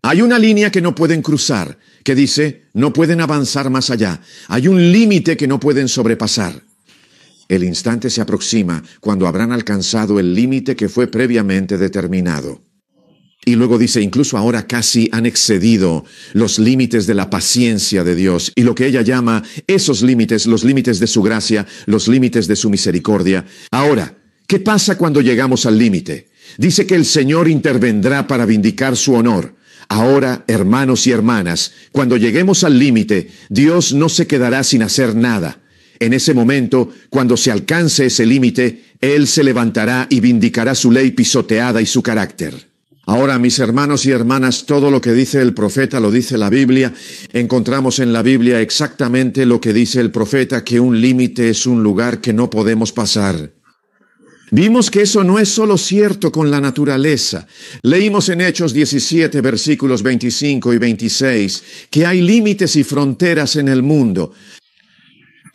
[SPEAKER 1] Hay una línea que no pueden cruzar, que dice, no pueden avanzar más allá. Hay un límite que no pueden sobrepasar. El instante se aproxima cuando habrán alcanzado el límite que fue previamente determinado. Y luego dice, incluso ahora casi han excedido los límites de la paciencia de Dios y lo que ella llama esos límites, los límites de su gracia, los límites de su misericordia. Ahora, ¿qué pasa cuando llegamos al límite? Dice que el Señor intervendrá para vindicar su honor. Ahora, hermanos y hermanas, cuando lleguemos al límite, Dios no se quedará sin hacer nada. En ese momento, cuando se alcance ese límite, Él se levantará y vindicará su ley pisoteada y su carácter. Ahora, mis hermanos y hermanas, todo lo que dice el profeta lo dice la Biblia. Encontramos en la Biblia exactamente lo que dice el profeta, que un límite es un lugar que no podemos pasar. Vimos que eso no es solo cierto con la naturaleza. Leímos en Hechos 17, versículos 25 y 26, que hay límites y fronteras en el mundo.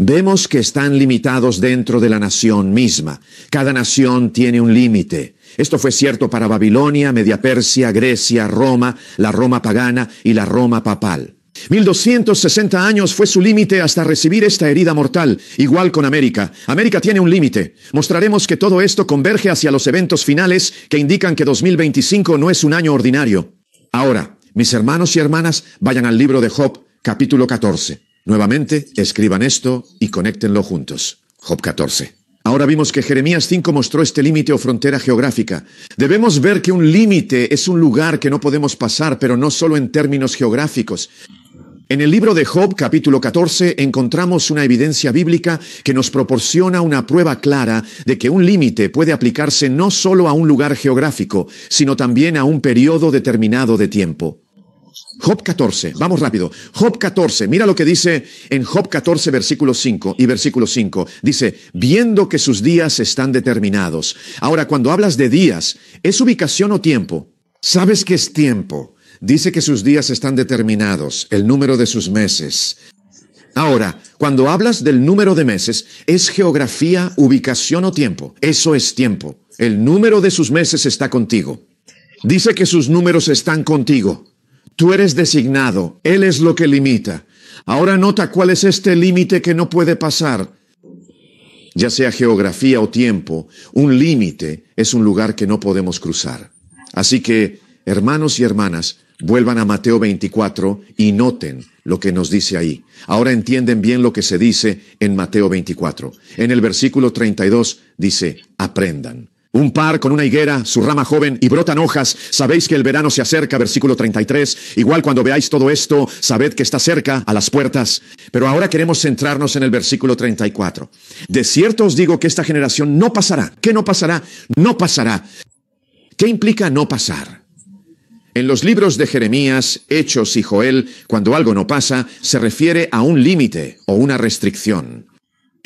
[SPEAKER 1] Vemos que están limitados dentro de la nación misma. Cada nación tiene un límite. Esto fue cierto para Babilonia, Media Persia, Grecia, Roma, la Roma pagana y la Roma papal. 1260 años fue su límite hasta recibir esta herida mortal, igual con América. América tiene un límite. Mostraremos que todo esto converge hacia los eventos finales que indican que 2025 no es un año ordinario. Ahora, mis hermanos y hermanas, vayan al libro de Job, capítulo 14. Nuevamente, escriban esto y conéctenlo juntos. Job 14. Ahora vimos que Jeremías 5 mostró este límite o frontera geográfica. Debemos ver que un límite es un lugar que no podemos pasar, pero no solo en términos geográficos. En el libro de Job, capítulo 14, encontramos una evidencia bíblica que nos proporciona una prueba clara de que un límite puede aplicarse no solo a un lugar geográfico, sino también a un periodo determinado de tiempo. Job 14, vamos rápido. Job 14, mira lo que dice en Job 14, versículo 5 y versículo 5. Dice, viendo que sus días están determinados. Ahora, cuando hablas de días, ¿es ubicación o tiempo? ¿Sabes qué es tiempo? Dice que sus días están determinados, el número de sus meses. Ahora, cuando hablas del número de meses, ¿es geografía, ubicación o tiempo? Eso es tiempo. El número de sus meses está contigo. Dice que sus números están contigo. Tú eres designado. Él es lo que limita. Ahora nota cuál es este límite que no puede pasar. Ya sea geografía o tiempo, un límite es un lugar que no podemos cruzar. Así que, hermanos y hermanas, vuelvan a Mateo 24 y noten lo que nos dice ahí. Ahora entienden bien lo que se dice en Mateo 24. En el versículo 32 dice, aprendan. Un par con una higuera, su rama joven, y brotan hojas. Sabéis que el verano se acerca, versículo 33. Igual cuando veáis todo esto, sabed que está cerca, a las puertas. Pero ahora queremos centrarnos en el versículo 34. De cierto os digo que esta generación no pasará. ¿Qué no pasará? No pasará. ¿Qué implica no pasar? En los libros de Jeremías, Hechos y Joel, cuando algo no pasa, se refiere a un límite o una restricción.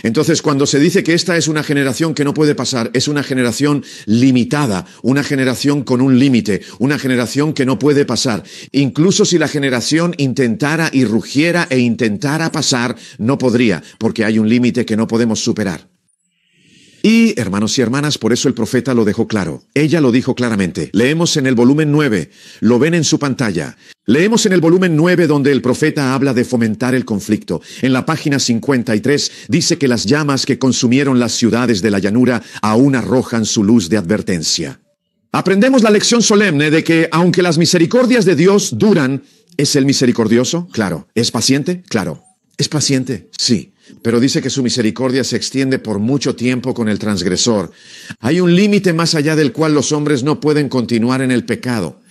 [SPEAKER 1] Entonces, cuando se dice que esta es una generación que no puede pasar, es una generación limitada, una generación con un límite, una generación que no puede pasar. Incluso si la generación intentara y rugiera e intentara pasar, no podría, porque hay un límite que no podemos superar. Y, hermanos y hermanas, por eso el profeta lo dejó claro. Ella lo dijo claramente. Leemos en el volumen 9, lo ven en su pantalla. Leemos en el volumen 9 donde el profeta habla de fomentar el conflicto. En la página 53 dice que las llamas que consumieron las ciudades de la llanura aún arrojan su luz de advertencia. Aprendemos la lección solemne de que, aunque las misericordias de Dios duran, ¿es Él misericordioso? Claro. ¿Es paciente? Claro. ¿Es paciente? Sí. Pero dice que su misericordia se extiende por mucho tiempo con el transgresor. Hay un límite más allá del cual los hombres no pueden continuar en el pecado.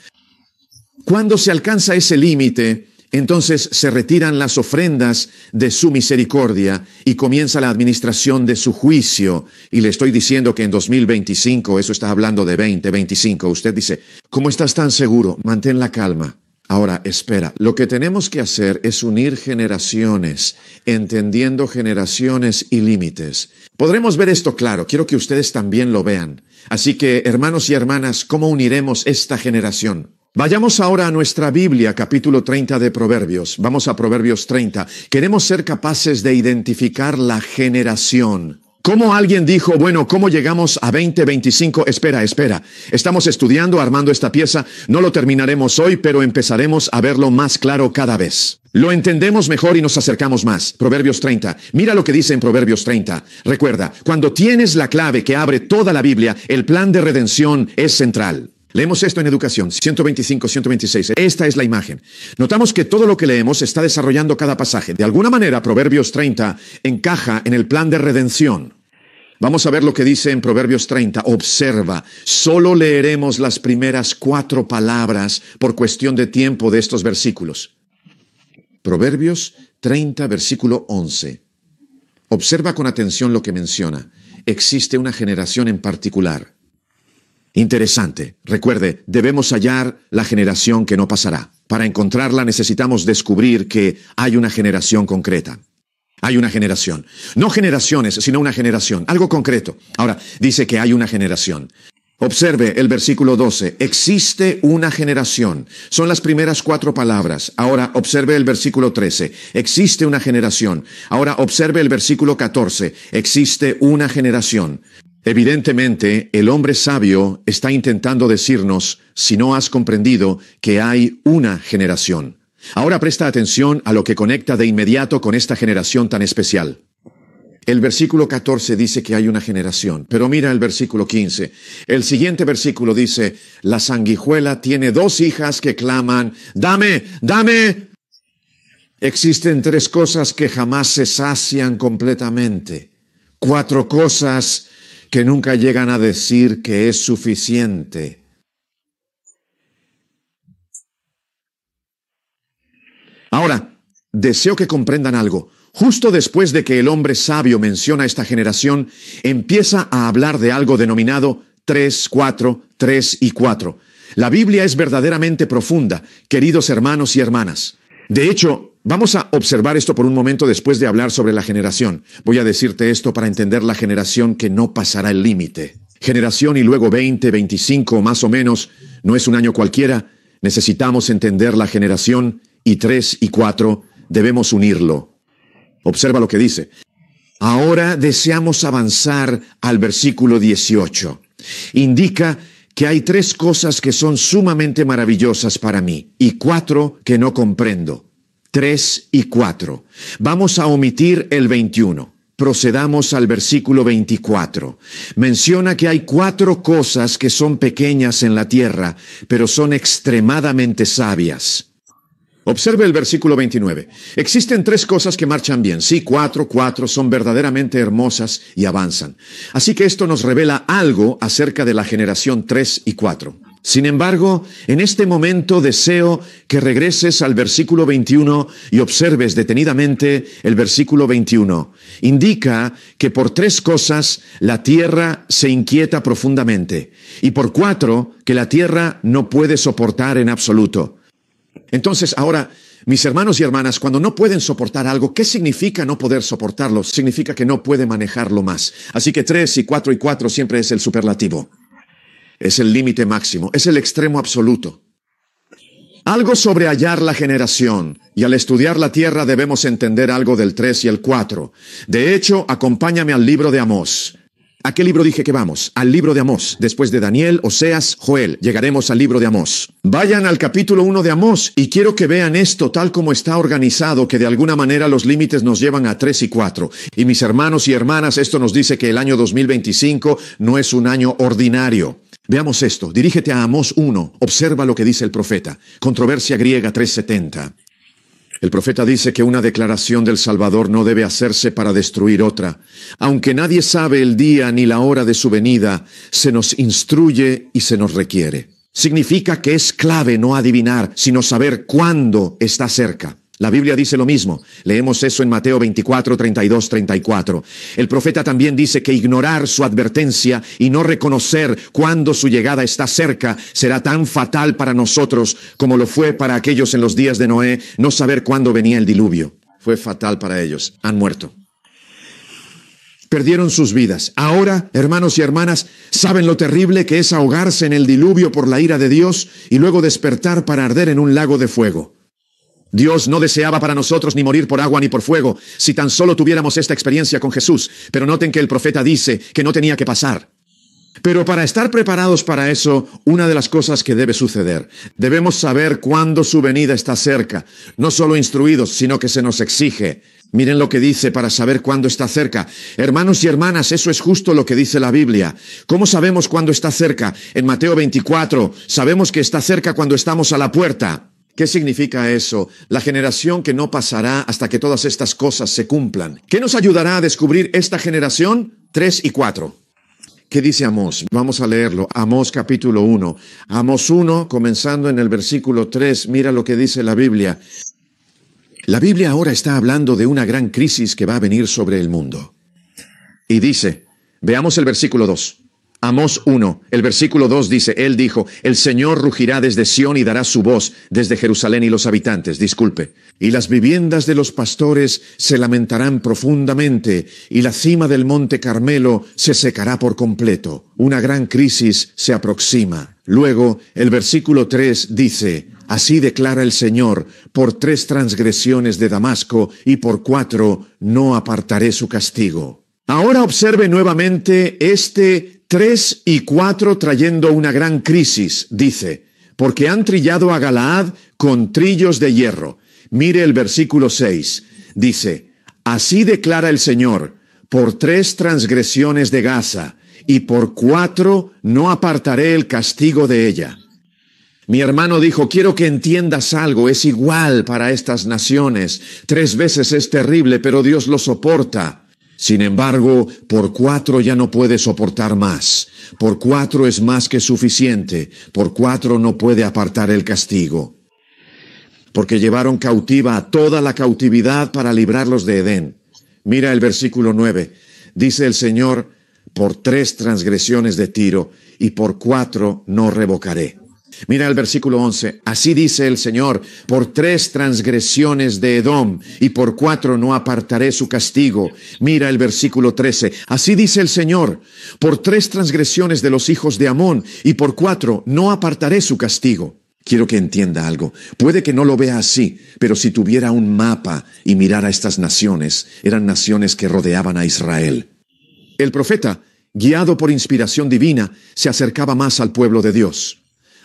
[SPEAKER 1] Cuando se alcanza ese límite, entonces se retiran las ofrendas de su misericordia y comienza la administración de su juicio. Y le estoy diciendo que en 2025, eso está hablando de 2025, usted dice, ¿cómo estás tan seguro? Mantén la calma. Ahora, espera, lo que tenemos que hacer es unir generaciones, entendiendo generaciones y límites. Podremos ver esto claro, quiero que ustedes también lo vean. Así que, hermanos y hermanas, ¿cómo uniremos esta generación? Vayamos ahora a nuestra Biblia, capítulo 30 de Proverbios. Vamos a Proverbios 30. Queremos ser capaces de identificar la generación. ¿Cómo alguien dijo, bueno, cómo llegamos a 2025? Espera. Estamos estudiando, armando esta pieza. No lo terminaremos hoy, pero empezaremos a verlo más claro cada vez. Lo entendemos mejor y nos acercamos más. Proverbios 30. Mira lo que dice en Proverbios 30. Recuerda, cuando tienes la clave que abre toda la Biblia, el plan de redención es central. Leemos esto en Educación, 125, 126. Esta es la imagen. Notamos que todo lo que leemos está desarrollando cada pasaje. De alguna manera, Proverbios 30 encaja en el plan de redención. Vamos a ver lo que dice en Proverbios 30. Observa, solo leeremos las primeras 4 palabras por cuestión de tiempo de estos versículos. Proverbios 30, versículo 11. Observa con atención lo que menciona. Existe una generación en particular. Interesante. Recuerde, debemos hallar la generación que no pasará. Para encontrarla necesitamos descubrir que hay una generación concreta. Hay una generación. No generaciones, sino una generación. Algo concreto. Ahora, dice que hay una generación. Observe el versículo 12. Existe una generación. Son las primeras 4 palabras. Ahora, observe el versículo 13. Existe una generación. Ahora, observe el versículo 14. Existe una generación. Evidentemente, el hombre sabio está intentando decirnos, si no has comprendido, que hay una generación. Ahora presta atención a lo que conecta de inmediato con esta generación tan especial. El versículo 14 dice que hay una generación, pero mira el versículo 15. El siguiente versículo dice, la sanguijuela tiene 2 hijas que claman, ¡dame, dame! Existen 3 cosas que jamás se sacian completamente. 4 cosas que nunca llegan a decir que es suficiente. Ahora, deseo que comprendan algo. Justo después de que el hombre sabio menciona esta generación, empieza a hablar de algo denominado 3, 4, 3 y 4. La Biblia es verdaderamente profunda, queridos hermanos y hermanas. De hecho, vamos a observar esto por un momento después de hablar sobre la generación. Voy a decirte esto para entender la generación que no pasará el límite. Generación y luego 20, 25 más o menos, no es un año cualquiera. Necesitamos entender la generación y 3 y 4 debemos unirlo. Observa lo que dice. Ahora deseamos avanzar al versículo 18. Indica que hay 3 cosas que son sumamente maravillosas para mí y 4 que no comprendo. 3 y 4. Vamos a omitir el 21. Procedamos al versículo 24. Menciona que hay 4 cosas que son pequeñas en la tierra, pero son extremadamente sabias. Observe el versículo 29. Existen 3 cosas que marchan bien. Sí, 4 son verdaderamente hermosas y avanzan. Así que esto nos revela algo acerca de la generación 3 y 4. Sin embargo, en este momento deseo que regreses al versículo 21 y observes detenidamente el versículo 21. Indica que por 3 cosas la tierra se inquieta profundamente y por 4 que la tierra no puede soportar en absoluto. Entonces, ahora, mis hermanos y hermanas, cuando no pueden soportar algo, ¿qué significa no poder soportarlo? Significa que no puede manejarlo más. Así que 3 y 4 siempre es el superlativo. Es el límite máximo, es el extremo absoluto. Algo sobre hallar la generación, y al estudiar la tierra debemos entender algo del 3 y el 4. De hecho, acompáñame al libro de Amós. ¿A qué libro dije que vamos? Al libro de Amós. Después de Daniel, Oseas, Joel. Llegaremos al libro de Amós. Vayan al capítulo 1 de Amós y quiero que vean esto tal como está organizado, que de alguna manera los límites nos llevan a 3 y 4. Y mis hermanos y hermanas, esto nos dice que el año 2025 no es un año ordinario. Veamos esto. Dirígete a Amós 1. Observa lo que dice el profeta. Controversia griega 370. El profeta dice que una declaración del Salvador no debe hacerse para destruir otra. Aunque nadie sabe el día ni la hora de su venida, se nos instruye y se nos requiere. Significa que es clave no adivinar, sino saber cuándo está cerca. La Biblia dice lo mismo. Leemos eso en Mateo 24, 32, 34. El profeta también dice que ignorar su advertencia y no reconocer cuándo su llegada está cerca será tan fatal para nosotros como lo fue para aquellos en los días de Noé, no saber cuándo venía el diluvio. Fue fatal para ellos. Han muerto. Perdieron sus vidas. Ahora, hermanos y hermanas, ¿saben lo terrible que es ahogarse en el diluvio por la ira de Dios y luego despertar para arder en un lago de fuego? Dios no deseaba para nosotros ni morir por agua ni por fuego, si tan solo tuviéramos esta experiencia con Jesús. Pero noten que el profeta dice que no tenía que pasar. Pero para estar preparados para eso, una de las cosas que debe suceder, debemos saber cuándo su venida está cerca. No solo instruidos, sino que se nos exige. Miren lo que dice para saber cuándo está cerca. Hermanos y hermanas, eso es justo lo que dice la Biblia. ¿Cómo sabemos cuándo está cerca? En Mateo 24, sabemos que está cerca cuando estamos a la puerta. ¿Qué significa eso? La generación que no pasará hasta que todas estas cosas se cumplan. ¿Qué nos ayudará a descubrir esta generación? 3 y 4. ¿Qué dice Amós? Vamos a leerlo. Amós capítulo 1. Amós 1, comenzando en el versículo 3. Mira lo que dice la Biblia. La Biblia ahora está hablando de una gran crisis que va a venir sobre el mundo. Y dice, veamos el versículo 2. Amós 1, el versículo 2 dice, Él dijo, el Señor rugirá desde Sión y dará su voz desde Jerusalén y los habitantes, y las viviendas de los pastores se lamentarán profundamente, y la cima del monte Carmelo se secará por completo. Una gran crisis se aproxima. Luego, el versículo 3 dice, así declara el Señor, por 3 transgresiones de Damasco y por 4 no apartaré su castigo. Ahora observe nuevamente 3 y 4 trayendo una gran crisis, dice, porque han trillado a Galaad con trillos de hierro. Mire el versículo 6, dice, así declara el Señor, por 3 transgresiones de Gaza, y por 4 no apartaré el castigo de ella. Mi hermano dijo, quiero que entiendas algo, es igual para estas naciones. 3 veces es terrible, pero Dios lo soporta. Sin embargo, por 4 ya no puede soportar más. Por 4 es más que suficiente. Por 4 no puede apartar el castigo. Porque llevaron cautiva a toda la cautividad para librarlos de Edén. Mira el versículo 9. Dice el Señor, por 3 transgresiones de Tiro, y por 4 no revocaré. Mira el versículo 11. Así dice el Señor, por 3 transgresiones de Edom, y por 4 no apartaré su castigo. Mira el versículo 13. Así dice el Señor, por 3 transgresiones de los hijos de Amón, y por 4 no apartaré su castigo. Quiero que entienda algo. Puede que no lo vea así, pero si tuviera un mapa y mirara estas naciones, eran naciones que rodeaban a Israel. El profeta, guiado por inspiración divina, se acercaba más al pueblo de Dios.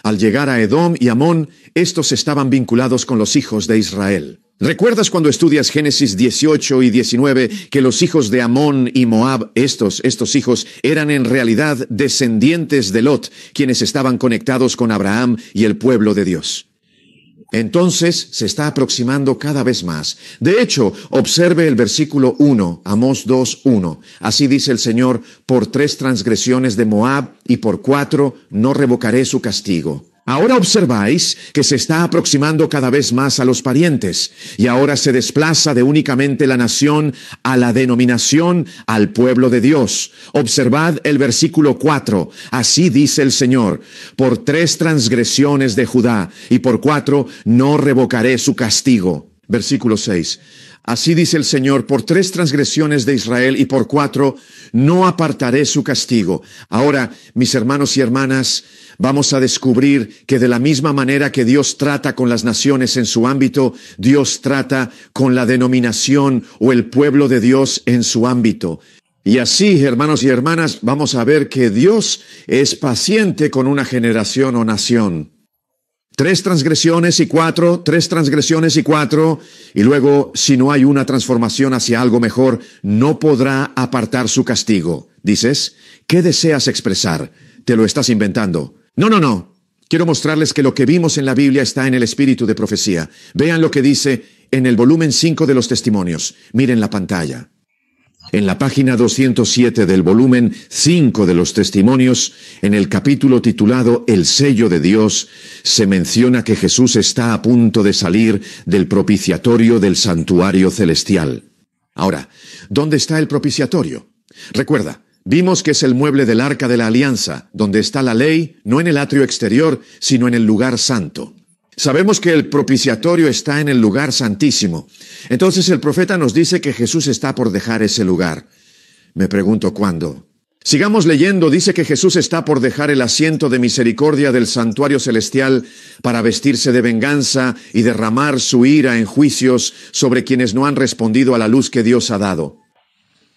[SPEAKER 1] Al llegar a Edom y Amón, estos estaban vinculados con los hijos de Israel. ¿Recuerdas cuando estudias Génesis 18 y 19 que los hijos de Amón y Moab, estos hijos, eran en realidad descendientes de Lot, quienes estaban conectados con Abraham y el pueblo de Dios? Entonces se está aproximando cada vez más. De hecho, observe el versículo 1, Amós 2:1. Así dice el Señor, por 3 transgresiones de Moab y por 4 no revocaré su castigo. Ahora observáis que se está aproximando cada vez más a los parientes, y ahora se desplaza de únicamente la nación a la denominación al pueblo de Dios. Observad el versículo 4. Así dice el Señor, por 3 transgresiones de Judá, y por 4 no revocaré su castigo. Versículo 6. Así dice el Señor, por 3 transgresiones de Israel, y por 4 no apartaré su castigo. Ahora, mis hermanos y hermanas, vamos a descubrir que de la misma manera que Dios trata con las naciones en su ámbito, Dios trata con la denominación o el pueblo de Dios en su ámbito. Y así, hermanos y hermanas, vamos a ver que Dios es paciente con una generación o nación. 3 transgresiones y 4, 3 transgresiones y 4, y luego, si no hay una transformación hacia algo mejor, no podrá apartar su castigo. Dices, ¿qué deseas expresar? ¿Te lo estás inventando? No. Quiero mostrarles que lo que vimos en la Biblia está en el espíritu de profecía. Vean lo que dice en el volumen 5 de los testimonios. Miren la pantalla. En la página 207 del volumen 5 de los testimonios, en el capítulo titulado El sello de Dios, se menciona que Jesús está a punto de salir del propiciatorio del santuario celestial. Ahora, ¿dónde está el propiciatorio? Recuerda, vimos que es el mueble del arca de la alianza, donde está la ley, no en el atrio exterior, sino en el lugar santo. Sabemos que el propiciatorio está en el lugar santísimo. Entonces el profeta nos dice que Jesús está por dejar ese lugar. Me pregunto cuándo. Sigamos leyendo, dice que Jesús está por dejar el asiento de misericordia del santuario celestial para vestirse de venganza y derramar su ira en juicios sobre quienes no han respondido a la luz que Dios ha dado.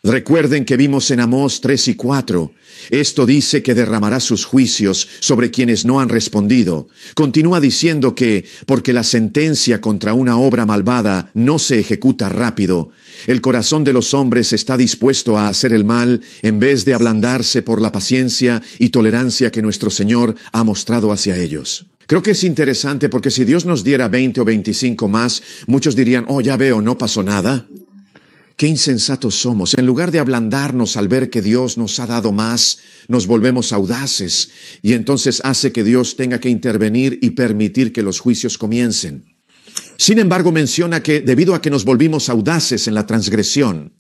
[SPEAKER 1] Recuerden que vimos en Amós 3 y 4. Esto dice que derramará sus juicios sobre quienes no han respondido. Continúa diciendo que, porque la sentencia contra una obra malvada no se ejecuta rápido, el corazón de los hombres está dispuesto a hacer el mal en vez de ablandarse por la paciencia y tolerancia que nuestro Señor ha mostrado hacia ellos. Creo que es interesante porque si Dios nos diera 20 o 25 más, muchos dirían, ya veo, no pasó nada. Qué insensatos somos. En lugar de ablandarnos al ver que Dios nos ha dado más, nos volvemos audaces y entonces hace que Dios tenga que intervenir y permitir que los juicios comiencen. Sin embargo, menciona que debido a que nos volvimos audaces en la transgresión,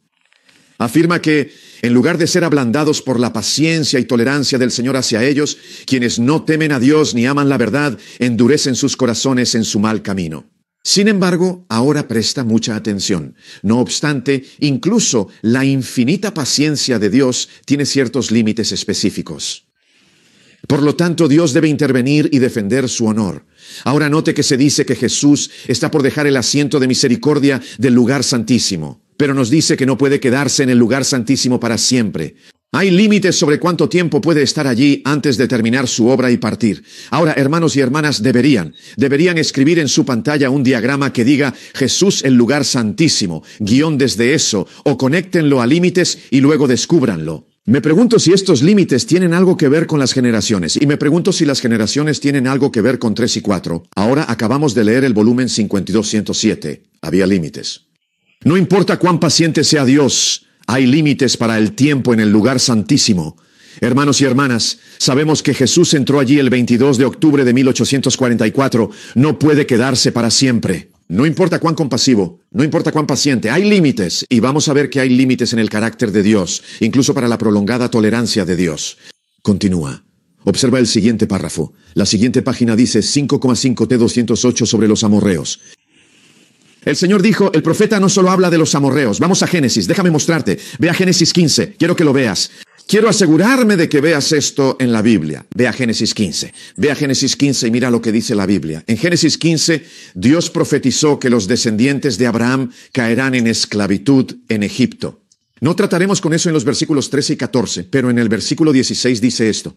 [SPEAKER 1] afirma que en lugar de ser ablandados por la paciencia y tolerancia del Señor hacia ellos, quienes no temen a Dios ni aman la verdad, endurecen sus corazones en su mal camino. Sin embargo, ahora presta mucha atención. No obstante, incluso la infinita paciencia de Dios tiene ciertos límites específicos. Por lo tanto, Dios debe intervenir y defender su honor. Ahora note que se dice que Jesús está por dejar el asiento de misericordia del lugar santísimo, pero nos dice que no puede quedarse en el lugar santísimo para siempre. Hay límites sobre cuánto tiempo puede estar allí antes de terminar su obra y partir. Ahora, hermanos y hermanas, deberían escribir en su pantalla un diagrama que diga Jesús el lugar santísimo, guión desde eso, o conéctenlo a límites y luego descúbranlo. Me pregunto si estos límites tienen algo que ver con las generaciones, y me pregunto si las generaciones tienen algo que ver con 3 y 4. Ahora acabamos de leer el volumen 52-107. Había límites. No importa cuán paciente sea Dios, Hay límites para el tiempo en el lugar santísimo. Hermanos y hermanas, sabemos que Jesús entró allí el 22 de octubre de 1844. No puede quedarse para siempre. No importa cuán compasivo, no importa cuán paciente, hay límites. Y vamos a ver que hay límites en el carácter de Dios, incluso para la prolongada tolerancia de Dios. Continúa. Observa el siguiente párrafo. La siguiente página dice 5,5T208 sobre los amorreos. El Señor dijo, el profeta no solo habla de los amorreos. Vamos a Génesis, déjame mostrarte. Ve a Génesis 15, quiero que lo veas. Quiero asegurarme de que veas esto en la Biblia. Ve a Génesis 15. Ve a Génesis 15 y mira lo que dice la Biblia. En Génesis 15, Dios profetizó que los descendientes de Abraham caerán en esclavitud en Egipto. No trataremos con eso en los versículos 13 y 14, pero en el versículo 16 dice esto.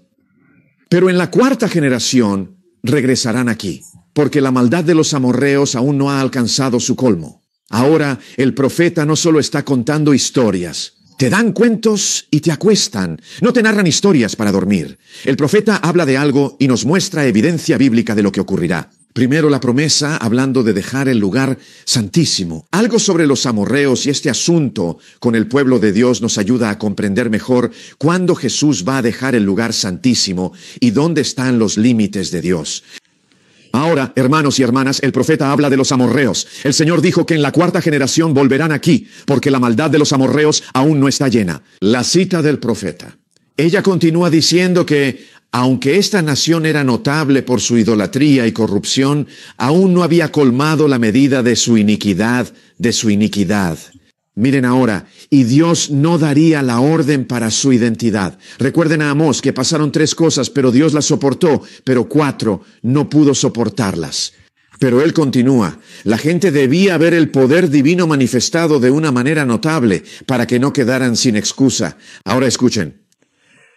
[SPEAKER 1] Pero en la cuarta generación regresarán aquí, porque la maldad de los amorreos aún no ha alcanzado su colmo. Ahora el profeta no solo está contando historias, te dan cuentos y te acuestan, no te narran historias para dormir. El profeta habla de algo y nos muestra evidencia bíblica de lo que ocurrirá. Primero la promesa, hablando de dejar el lugar santísimo. Algo sobre los amorreos y este asunto con el pueblo de Dios nos ayuda a comprender mejor cuándo Jesús va a dejar el lugar santísimo y dónde están los límites de Dios. Ahora, hermanos y hermanas, el profeta habla de los amorreos. El Señor dijo que en la cuarta generación volverán aquí, porque la maldad de los amorreos aún no está llena. La cita del profeta. Ella continúa diciendo que, aunque esta nación era notable por su idolatría y corrupción, aún no había colmado la medida de su iniquidad, Miren ahora, y Dios no daría la orden para su identidad. Recuerden a Amós que pasaron 3 cosas, pero Dios las soportó, pero 4 no pudo soportarlas. Pero él continúa, la gente debía ver el poder divino manifestado de una manera notable para que no quedaran sin excusa. Ahora escuchen.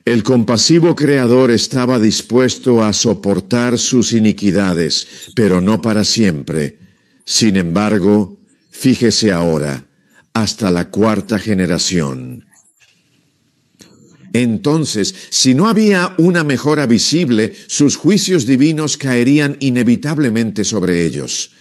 [SPEAKER 1] El compasivo Creador estaba dispuesto a soportar sus iniquidades, pero no para siempre. Sin embargo, fíjese ahora, hasta la cuarta generación. Entonces, si no había una mejora visible, sus juicios divinos caerían inevitablemente sobre ellos.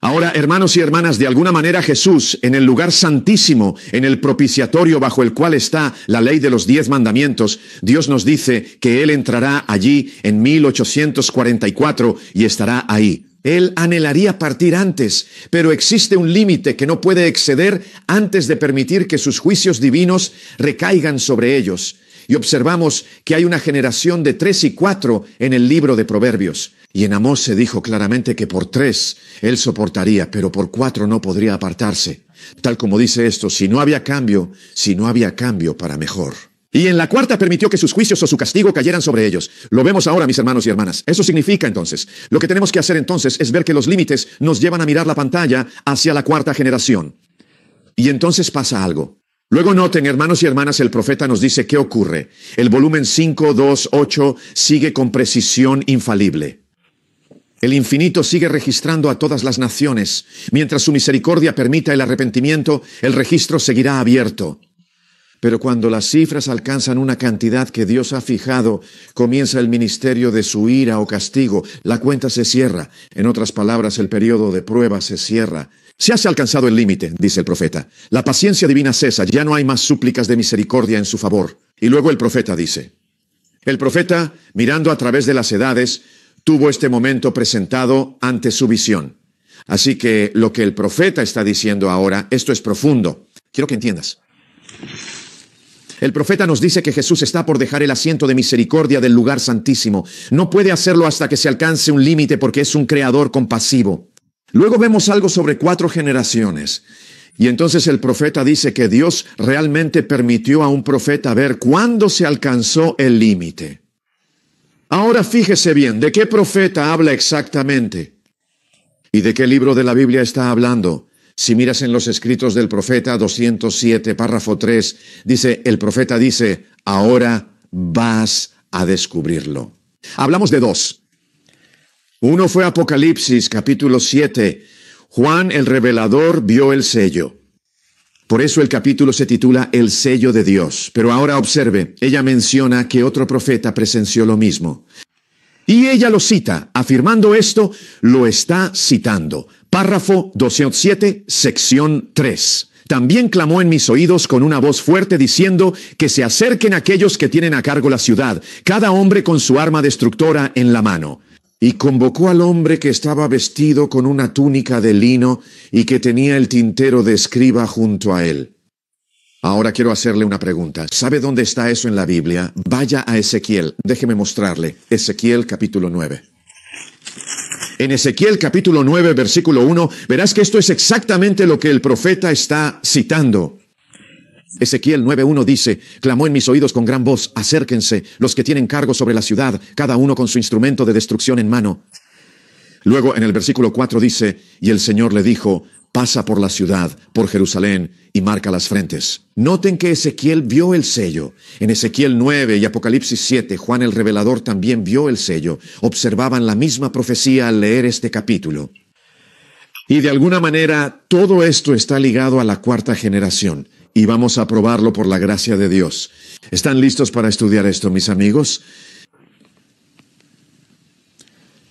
[SPEAKER 1] Ahora, hermanos y hermanas, de alguna manera Jesús, en el lugar santísimo, en el propiciatorio bajo el cual está la ley de los 10 mandamientos, Dios nos dice que Él entrará allí en 1844 y estará ahí. Él anhelaría partir antes, pero existe un límite que no puede exceder antes de permitir que sus juicios divinos recaigan sobre ellos. Y observamos que hay una generación de 3 y 4 en el libro de Proverbios. Y en Amós se dijo claramente que por 3 él soportaría, pero por 4 no podría apartarse. Tal como dice esto, si no había cambio para mejor. Y en la cuarta permitió que sus juicios o su castigo cayeran sobre ellos. Lo vemos ahora, mis hermanos y hermanas. Eso significa entonces, lo que tenemos que hacer entonces es ver que los límites nos llevan a mirar la pantalla hacia la cuarta generación. Y entonces pasa algo. Luego noten, hermanos y hermanas, el profeta nos dice qué ocurre. El volumen 528 sigue con precisión infalible. El infinito sigue registrando a todas las naciones. Mientras su misericordia permita el arrepentimiento, el registro seguirá abierto. Pero cuando las cifras alcanzan una cantidad que Dios ha fijado, comienza el ministerio de su ira o castigo. La cuenta se cierra. En otras palabras, el periodo de prueba se cierra. Se ha alcanzado el límite, dice el profeta. La paciencia divina cesa, ya no hay más súplicas de misericordia en su favor. Y luego el profeta dice. El profeta, mirando a través de las edades, tuvo este momento presentado ante su visión. Así que lo que el profeta está diciendo ahora, esto es profundo. Quiero que entiendas. El profeta nos dice que Jesús está por dejar el asiento de misericordia del lugar santísimo. No puede hacerlo hasta que se alcance un límite porque es un creador compasivo. Luego vemos algo sobre 4 generaciones. Y entonces el profeta dice que Dios realmente permitió a un profeta ver cuándo se alcanzó el límite. Ahora fíjese bien, ¿de qué profeta habla exactamente? ¿Y de qué libro de la Biblia está hablando? Si miras en los escritos del profeta 207, párrafo 3, dice, el profeta dice, ahora vas a descubrirlo. Hablamos de 2. Uno fue Apocalipsis, capítulo 7. Juan el revelador vio el sello. Por eso el capítulo se titula El sello de Dios. Pero ahora observe, ella menciona que otro profeta presenció lo mismo. Y ella lo cita, afirmando esto, lo está citando. Párrafo 207, sección 3. también clamó en mis oídos con una voz fuerte diciendo que se acerquen aquellos que tienen a cargo la ciudad, cada hombre con su arma destructora en la mano. Y convocó al hombre que estaba vestido con una túnica de lino y que tenía el tintero de escriba junto a él. Ahora quiero hacerle una pregunta. ¿Sabe dónde está eso en la Biblia? Vaya a Ezequiel. Déjeme mostrarle. Ezequiel capítulo 9. En Ezequiel capítulo 9, versículo 1, verás que esto es exactamente lo que el profeta está citando. Ezequiel 9:1 dice, clamó en mis oídos con gran voz, acérquense los que tienen cargo sobre la ciudad, cada uno con su instrumento de destrucción en mano. Luego en el versículo 4 dice, y el Señor le dijo, pasa por la ciudad, por Jerusalén, y marca las frentes. Noten que Ezequiel vio el sello. En Ezequiel 9 y Apocalipsis 7, Juan el Revelador también vio el sello. Observaban la misma profecía al leer este capítulo. Y de alguna manera, todo esto está ligado a la cuarta generación. Y vamos a probarlo por la gracia de Dios. ¿Están listos para estudiar esto, mis amigos?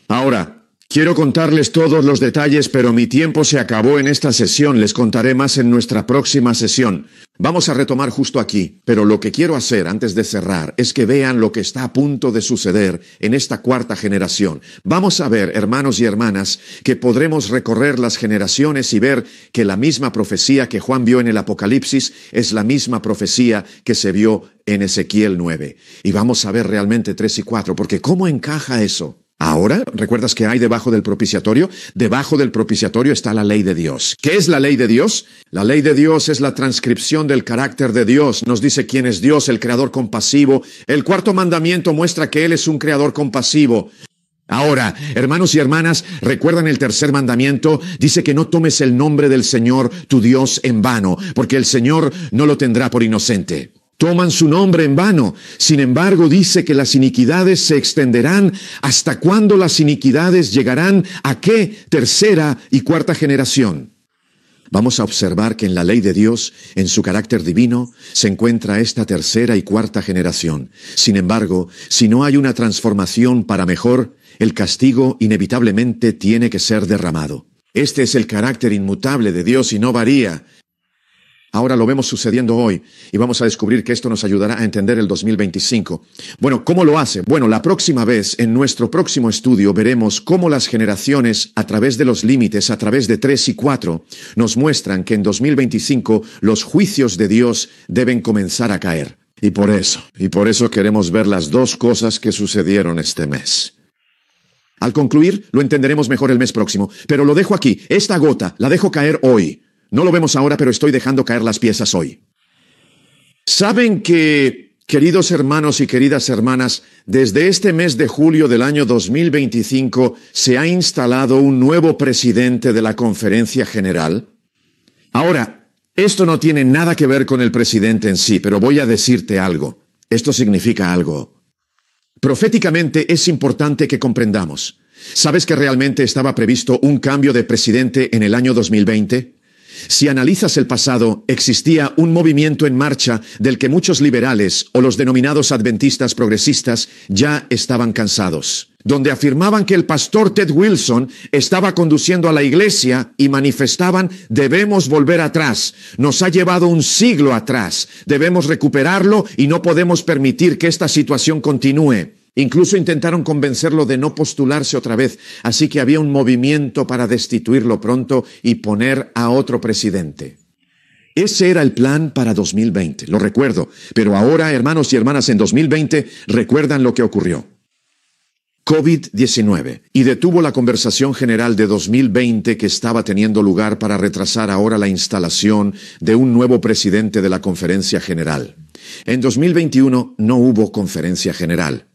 [SPEAKER 1] Ahora, quiero contarles todos los detalles, pero mi tiempo se acabó en esta sesión. Les contaré más en nuestra próxima sesión. Vamos a retomar justo aquí, pero lo que quiero hacer antes de cerrar es que vean lo que está a punto de suceder en esta cuarta generación. Vamos a ver, hermanos y hermanas, que podremos recorrer las generaciones y ver que la misma profecía que Juan vio en el Apocalipsis es la misma profecía que se vio en Ezequiel 9. Y vamos a ver realmente 3 y 4, porque ¿cómo encaja eso? Ahora, ¿recuerdas que hay debajo del propiciatorio? Debajo del propiciatorio está la ley de Dios. ¿Qué es la ley de Dios? La ley de Dios es la transcripción del carácter de Dios. Nos dice quién es Dios, el creador compasivo. El cuarto mandamiento muestra que Él es un creador compasivo. Ahora, hermanos y hermanas, ¿recuerdan el tercer mandamiento? Dice que no tomes el nombre del Señor, tu Dios, en vano, porque el Señor no lo tendrá por inocente. Toman su nombre en vano. Sin embargo, dice que las iniquidades se extenderán. ¿Hasta cuándo las iniquidades llegarán? ¿A qué tercera y cuarta generación? Vamos a observar que en la ley de Dios, en su carácter divino, se encuentra esta tercera y cuarta generación. Sin embargo, si no hay una transformación para mejor, el castigo inevitablemente tiene que ser derramado. Este es el carácter inmutable de Dios y no varía. Ahora lo vemos sucediendo hoy y vamos a descubrir que esto nos ayudará a entender el 2025. Bueno, ¿cómo lo hace? Bueno, la próxima vez, en nuestro próximo estudio, veremos cómo las generaciones, a través de los límites, a través de 3 y 4, nos muestran que en 2025 los juicios de Dios deben comenzar a caer. Y por eso queremos ver las dos cosas que sucedieron este mes. Al concluir, lo entenderemos mejor el mes próximo, pero lo dejo aquí. Esta gota la dejo caer hoy. No lo vemos ahora, pero estoy dejando caer las piezas hoy. ¿Saben que, queridos hermanos y queridas hermanas, desde este mes de julio del año 2025 se ha instalado un nuevo presidente de la Conferencia General? Ahora, esto no tiene nada que ver con el presidente en sí, pero voy a decirte algo. Esto significa algo. Proféticamente es importante que comprendamos. ¿Sabes que realmente estaba previsto un cambio de presidente en el año 2020? Si analizas el pasado, existía un movimiento en marcha del que muchos liberales o los denominados adventistas progresistas ya estaban cansados, donde afirmaban que el pastor Ted Wilson estaba conduciendo a la iglesia y manifestaban: debemos volver atrás, nos ha llevado un siglo atrás, debemos recuperarlo y no podemos permitir que esta situación continúe. Incluso intentaron convencerlo de no postularse otra vez, así que había un movimiento para destituirlo pronto y poner a otro presidente. Ese era el plan para 2020, lo recuerdo, pero ahora, hermanos y hermanas, en 2020, recuerdan lo que ocurrió. COVID-19, y detuvo la conversación general de 2020 que estaba teniendo lugar para retrasar ahora la instalación de un nuevo presidente de la Conferencia General. En 2021 no hubo Conferencia General.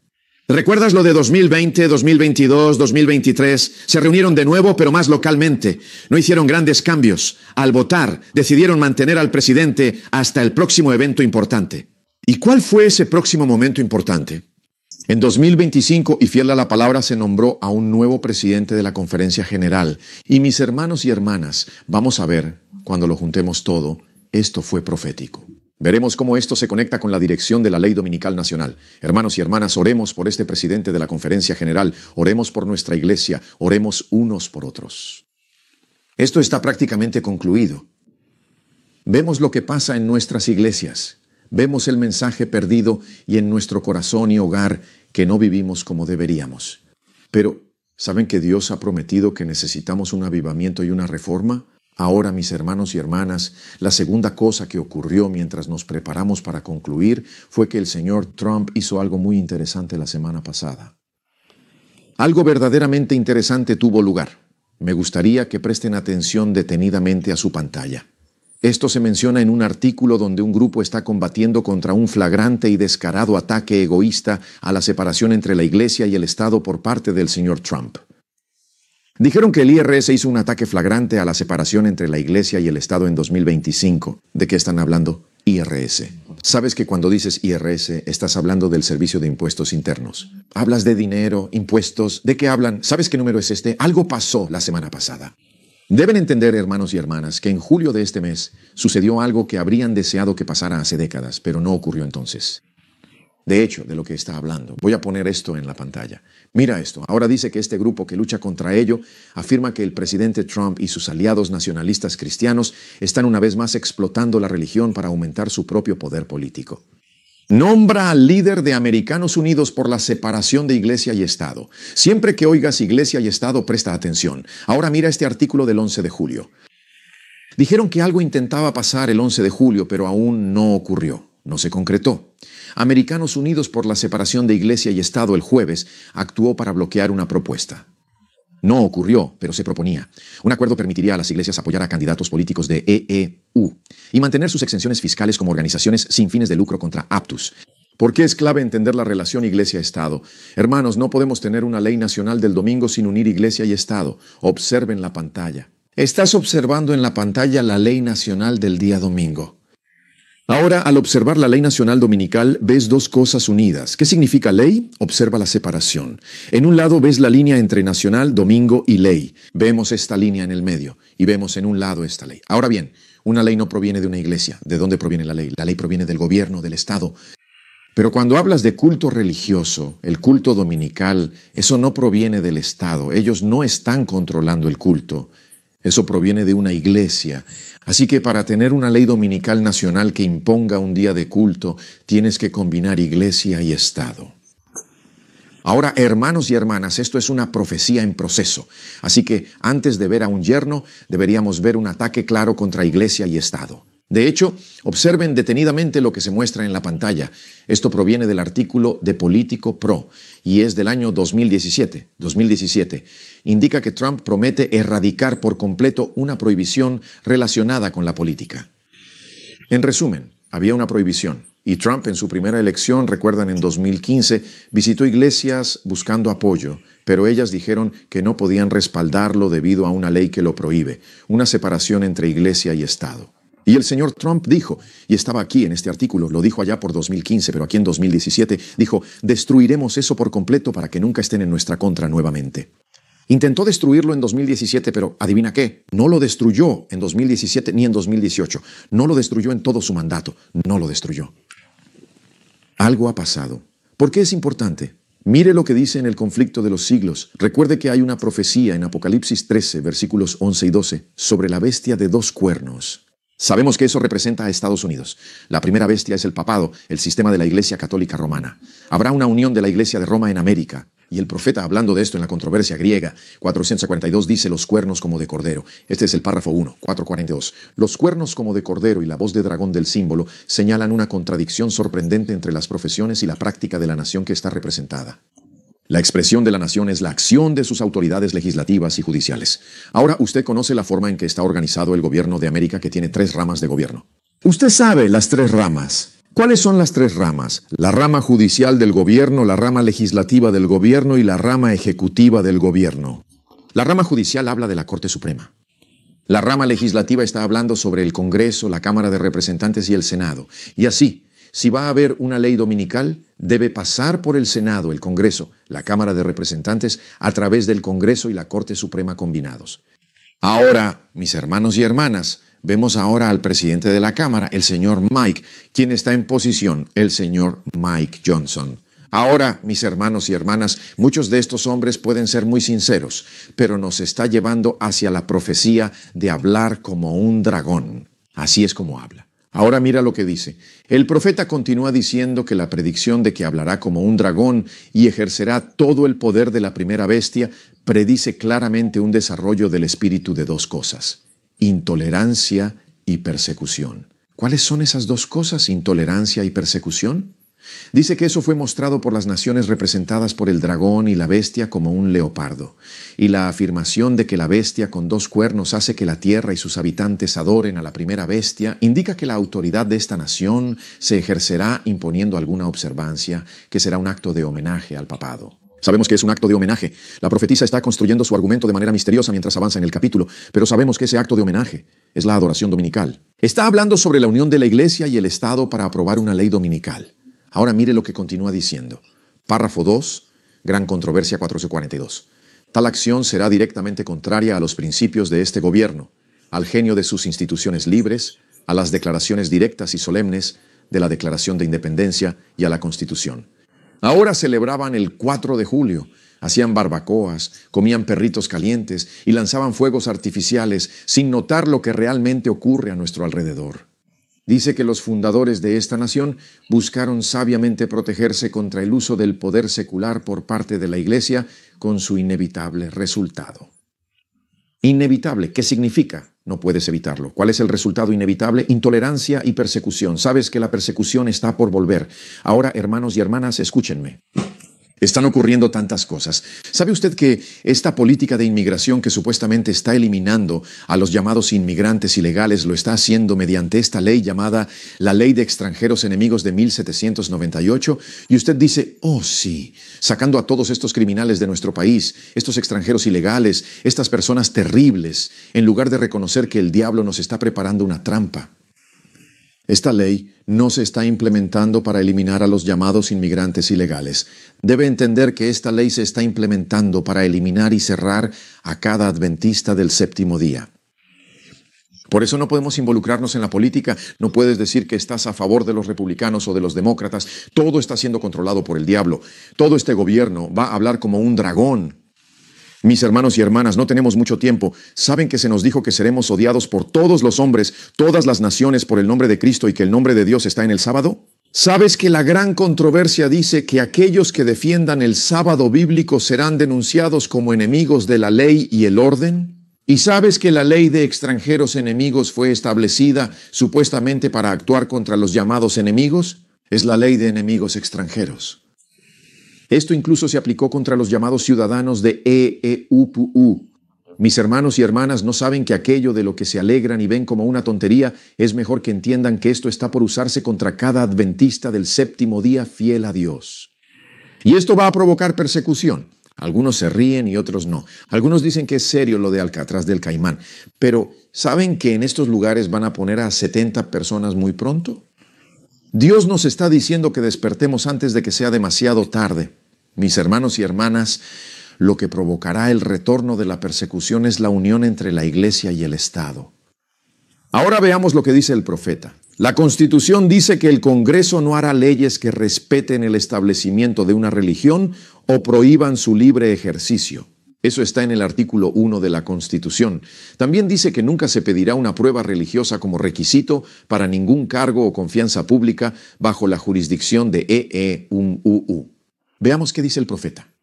[SPEAKER 1] ¿Recuerdas lo de 2020, 2022, 2023? Se reunieron de nuevo, pero más localmente. No hicieron grandes cambios. Al votar, decidieron mantener al presidente hasta el próximo evento importante. ¿Y cuál fue ese próximo momento importante? En 2025, y fiel a la palabra, se nombró a un nuevo presidente de la Conferencia General. Y mis hermanos y hermanas, vamos a ver, cuando lo juntemos todo, esto fue profético. Veremos cómo esto se conecta con la dirección de la Ley Dominical Nacional. Hermanos y hermanas, oremos por este presidente de la Conferencia General, oremos por nuestra iglesia, oremos unos por otros. Esto está prácticamente concluido. Vemos lo que pasa en nuestras iglesias. Vemos el mensaje perdido y en nuestro corazón y hogar que no vivimos como deberíamos. Pero, ¿saben que Dios ha prometido que necesitamos un avivamiento y una reforma? Ahora, mis hermanos y hermanas, la segunda cosa que ocurrió mientras nos preparamos para concluir fue que el señor Trump hizo algo muy interesante la semana pasada. Algo verdaderamente interesante tuvo lugar. Me gustaría que presten atención detenidamente a su pantalla. Esto se menciona en un artículo donde un grupo está combatiendo contra un flagrante y descarado ataque egoísta a la separación entre la Iglesia y el Estado por parte del señor Trump. Dijeron que el IRS hizo un ataque flagrante a la separación entre la Iglesia y el Estado en 2025. ¿De qué están hablando? IRS. Sabes que cuando dices IRS estás hablando del Servicio de Impuestos Internos. Hablas de dinero, impuestos, ¿de qué hablan? ¿Sabes qué número es este? Algo pasó la semana pasada. Deben entender, hermanos y hermanas, que en julio de este mes sucedió algo que habrían deseado que pasara hace décadas, pero no ocurrió entonces. De hecho, de lo que está hablando. Voy a poner esto en la pantalla. Mira esto. Ahora dice que este grupo que lucha contra ello afirma que el presidente Trump y sus aliados nacionalistas cristianos están una vez más explotando la religión para aumentar su propio poder político. Nombra al líder de Americanos Unidos por la separación de Iglesia y Estado. Siempre que oigas Iglesia y Estado, presta atención. Ahora mira este artículo del 11 de julio. Dijeron que algo intentaba pasar el 11 de julio, pero aún no ocurrió. No se concretó. Americanos Unidos por la separación de Iglesia y Estado el jueves actuó para bloquear una propuesta. No ocurrió, pero se proponía. Un acuerdo permitiría a las iglesias apoyar a candidatos políticos de EEU y mantener sus exenciones fiscales como organizaciones sin fines de lucro contra Aptus. ¿Por qué es clave entender la relación Iglesia-Estado? Hermanos, no podemos tener una ley nacional del domingo sin unir Iglesia y Estado. Observen la pantalla. Estás observando en la pantalla la ley nacional del día domingo. Ahora, al observar la ley nacional dominical, ves dos cosas unidas. ¿Qué significa ley? Observa la separación. En un lado ves la línea entre nacional, domingo y ley. Vemos esta línea en el medio y vemos en un lado esta ley. Ahora bien, una ley no proviene de una iglesia. ¿De dónde proviene la ley? La ley proviene del gobierno, del Estado. Pero cuando hablas de culto religioso, el culto dominical, eso no proviene del Estado. Ellos no están controlando el culto. Eso proviene de una iglesia. Así que para tener una ley dominical nacional que imponga un día de culto, tienes que combinar iglesia y Estado. Ahora, hermanos y hermanas, esto es una profecía en proceso. Así que antes de ver a un yerno, deberíamos ver un ataque claro contra iglesia y Estado. De hecho, observen detenidamente lo que se muestra en la pantalla. Esto proviene del artículo de Político Pro y es del año 2017. Indica que Trump promete erradicar por completo una prohibición relacionada con la política. En resumen, había una prohibición y Trump en su primera elección, recuerdan en 2015, visitó iglesias buscando apoyo, pero ellas dijeron que no podían respaldarlo debido a una ley que lo prohíbe, una separación entre iglesia y Estado. Y el señor Trump dijo, y estaba aquí en este artículo, lo dijo allá por 2015, pero aquí en 2017, dijo, destruiremos eso por completo para que nunca estén en nuestra contra nuevamente. Intentó destruirlo en 2017, pero adivina qué, no lo destruyó en 2017 ni en 2018. No lo destruyó en todo su mandato, no lo destruyó. Algo ha pasado. ¿Por qué es importante? Mire lo que dice en el conflicto de los siglos. Recuerde que hay una profecía en Apocalipsis 13, versículos 11 y 12, sobre la bestia de dos cuernos. Sabemos que eso representa a Estados Unidos. La primera bestia es el papado, el sistema de la Iglesia Católica Romana. Habrá una unión de la Iglesia de Roma en América. Y el profeta, hablando de esto en la controversia griega, 442, dice los cuernos como de cordero. Este es el párrafo 1, 442. Los cuernos como de cordero y la voz de dragón del símbolo señalan una contradicción sorprendente entre las profesiones y la práctica de la nación que está representada. La expresión de la nación es la acción de sus autoridades legislativas y judiciales. Ahora usted conoce la forma en que está organizado el gobierno de América, que tiene 3 ramas de gobierno. Usted sabe las 3 ramas. ¿Cuáles son las 3 ramas? La rama judicial del gobierno, la rama legislativa del gobierno y la rama ejecutiva del gobierno. La rama judicial habla de la Corte Suprema. La rama legislativa está hablando sobre el Congreso, la Cámara de Representantes y el Senado. Y así, si va a haber una ley dominical, debe pasar por el Senado, el Congreso, la Cámara de Representantes, a través del Congreso y la Corte Suprema combinados. Ahora, mis hermanos y hermanas, vemos ahora al presidente de la Cámara, el señor Mike, quien está en posición, el señor Mike Johnson. Ahora, mis hermanos y hermanas, muchos de estos hombres pueden ser muy sinceros, pero nos está llevando hacia la profecía de hablar como un dragón. Así es como habla. Ahora mira lo que dice. El profeta continúa diciendo que la predicción de que hablará como un dragón y ejercerá todo el poder de la primera bestia predice claramente un desarrollo del espíritu de dos cosas: intolerancia y persecución. ¿Cuáles son esas dos cosas, intolerancia y persecución? Dice que eso fue mostrado por las naciones representadas por el dragón y la bestia como un leopardo. Y la afirmación de que la bestia con dos cuernos hace que la tierra y sus habitantes adoren a la primera bestia indica que la autoridad de esta nación se ejercerá imponiendo alguna observancia, que será un acto de homenaje al papado. Sabemos que es un acto de homenaje. La profetisa está construyendo su argumento de manera misteriosa mientras avanza en el capítulo, pero sabemos que ese acto de homenaje es la adoración dominical. Está hablando sobre la unión de la Iglesia y el Estado para aprobar una ley dominical. Ahora mire lo que continúa diciendo. Párrafo 2, gran controversia 442. Tal acción será directamente contraria a los principios de este gobierno, al genio de sus instituciones libres, a las declaraciones directas y solemnes de la Declaración de Independencia y a la Constitución. Ahora celebraban el 4 de julio, hacían barbacoas, comían perritos calientes y lanzaban fuegos artificiales sin notar lo que realmente ocurre a nuestro alrededor. Dice que los fundadores de esta nación buscaron sabiamente protegerse contra el uso del poder secular por parte de la Iglesia, con su inevitable resultado. Inevitable, ¿qué significa? No puedes evitarlo. ¿Cuál es el resultado inevitable? Intolerancia y persecución. Sabes que la persecución está por volver. Ahora, hermanos y hermanas, escúchenme. Están ocurriendo tantas cosas. ¿Sabe usted que esta política de inmigración que supuestamente está eliminando a los llamados inmigrantes ilegales lo está haciendo mediante esta ley llamada la Ley de Extranjeros Enemigos de 1798? Y usted dice, oh sí, sacando a todos estos criminales de nuestro país, estos extranjeros ilegales, estas personas terribles, en lugar de reconocer que el diablo nos está preparando una trampa. Esta ley no se está implementando para eliminar a los llamados inmigrantes ilegales. Debe entender que esta ley se está implementando para eliminar y cerrar a cada adventista del séptimo día. Por eso no podemos involucrarnos en la política. No puedes decir que estás a favor de los republicanos o de los demócratas. Todo está siendo controlado por el diablo. Todo este gobierno va a hablar como un dragón. Mis hermanos y hermanas, no tenemos mucho tiempo. ¿Saben que se nos dijo que seremos odiados por todos los hombres, todas las naciones por el nombre de Cristo y que el nombre de Dios está en el sábado? ¿Sabes que la gran controversia dice que aquellos que defiendan el sábado bíblico serán denunciados como enemigos de la ley y el orden? ¿Y sabes que la ley de extranjeros enemigos fue establecida supuestamente para actuar contra los llamados enemigos? Es la ley de enemigos extranjeros. Esto incluso se aplicó contra los llamados ciudadanos de EEUPU. Mis hermanos y hermanas no saben que aquello de lo que se alegran y ven como una tontería es mejor que entiendan que esto está por usarse contra cada adventista del séptimo día fiel a Dios. Y esto va a provocar persecución. Algunos se ríen y otros no. Algunos dicen que es serio lo de Alcatraz del Caimán. Pero ¿saben que en estos lugares van a poner a 70 personas muy pronto? Dios nos está diciendo que despertemos antes de que sea demasiado tarde. Mis hermanos y hermanas, lo que provocará el retorno de la persecución es la unión entre la Iglesia y el Estado. Ahora veamos lo que dice el profeta. La Constitución dice que el Congreso no hará leyes que respeten el establecimiento de una religión o prohíban su libre ejercicio. Eso está en el artículo 1 de la Constitución. También dice que nunca se pedirá una prueba religiosa como requisito para ningún cargo o confianza pública bajo la jurisdicción de EEUPU. Veamos qué dice el profeta.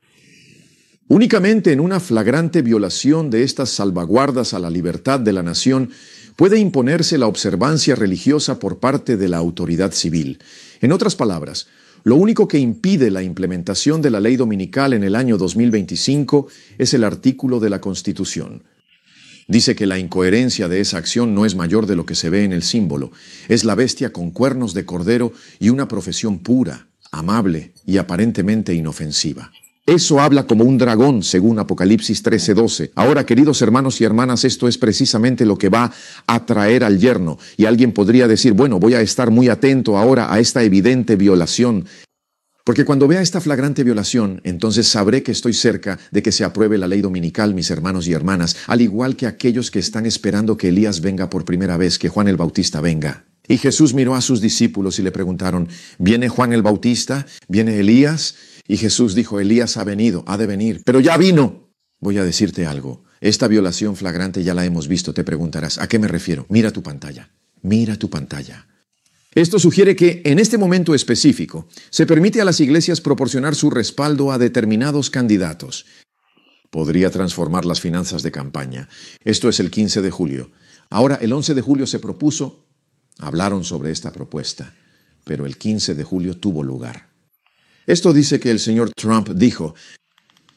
[SPEAKER 1] Únicamente en una flagrante violación de estas salvaguardas a la libertad de la nación puede imponerse la observancia religiosa por parte de la autoridad civil. En otras palabras, lo único que impide la implementación de la ley dominical en el año 2025 es el artículo de la Constitución. Dice que la incoherencia de esa acción no es mayor de lo que se ve en el símbolo. Es la bestia con cuernos de cordero y una profesión pura, amable y aparentemente inofensiva. Eso habla como un dragón, según Apocalipsis 13:12. Ahora, queridos hermanos y hermanas, esto es precisamente lo que va a atraer al yerno. Y alguien podría decir, bueno, voy a estar muy atento ahora a esta evidente violación. Porque cuando vea esta flagrante violación, entonces sabré que estoy cerca de que se apruebe la ley dominical, mis hermanos y hermanas, al igual que aquellos que están esperando que Elías venga por primera vez, que Juan el Bautista venga. Y Jesús miró a sus discípulos y le preguntaron, ¿viene Juan el Bautista? ¿Viene Elías? Y Jesús dijo, Elías ha venido, ha de venir, pero ya vino. Voy a decirte algo, esta violación flagrante ya la hemos visto, te preguntarás, ¿a qué me refiero? Mira tu pantalla. Mira tu pantalla. Esto sugiere que, en este momento específico, se permite a las iglesias proporcionar su respaldo a determinados candidatos. Podría transformar las finanzas de campaña. Esto es el 15 de julio. Ahora, el 11 de julio se propuso, hablaron sobre esta propuesta, pero el 15 de julio tuvo lugar. Esto dice que el señor Trump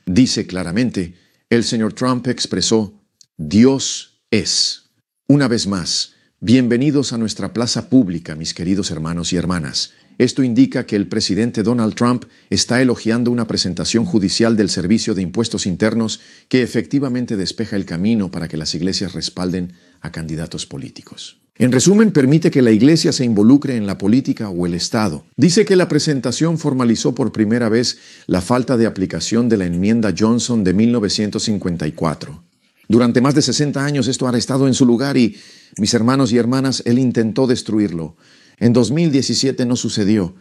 [SPEAKER 1] dice claramente, el señor Trump expresó, Dios es. Una vez más, bienvenidos a nuestra plaza pública, mis queridos hermanos y hermanas. Esto indica que el presidente Donald Trump está elogiando una presentación judicial del Servicio de Impuestos Internos que efectivamente despeja el camino para que las iglesias respalden a candidatos políticos. En resumen, permite que la iglesia se involucre en la política o el Estado. Dice que la presentación formalizó por primera vez la falta de aplicación de la enmienda Johnson de 1954. Durante más de 60 años esto ha estado en su lugar y, mis hermanos y hermanas, él intentó destruirlo. En 2017 no sucedió.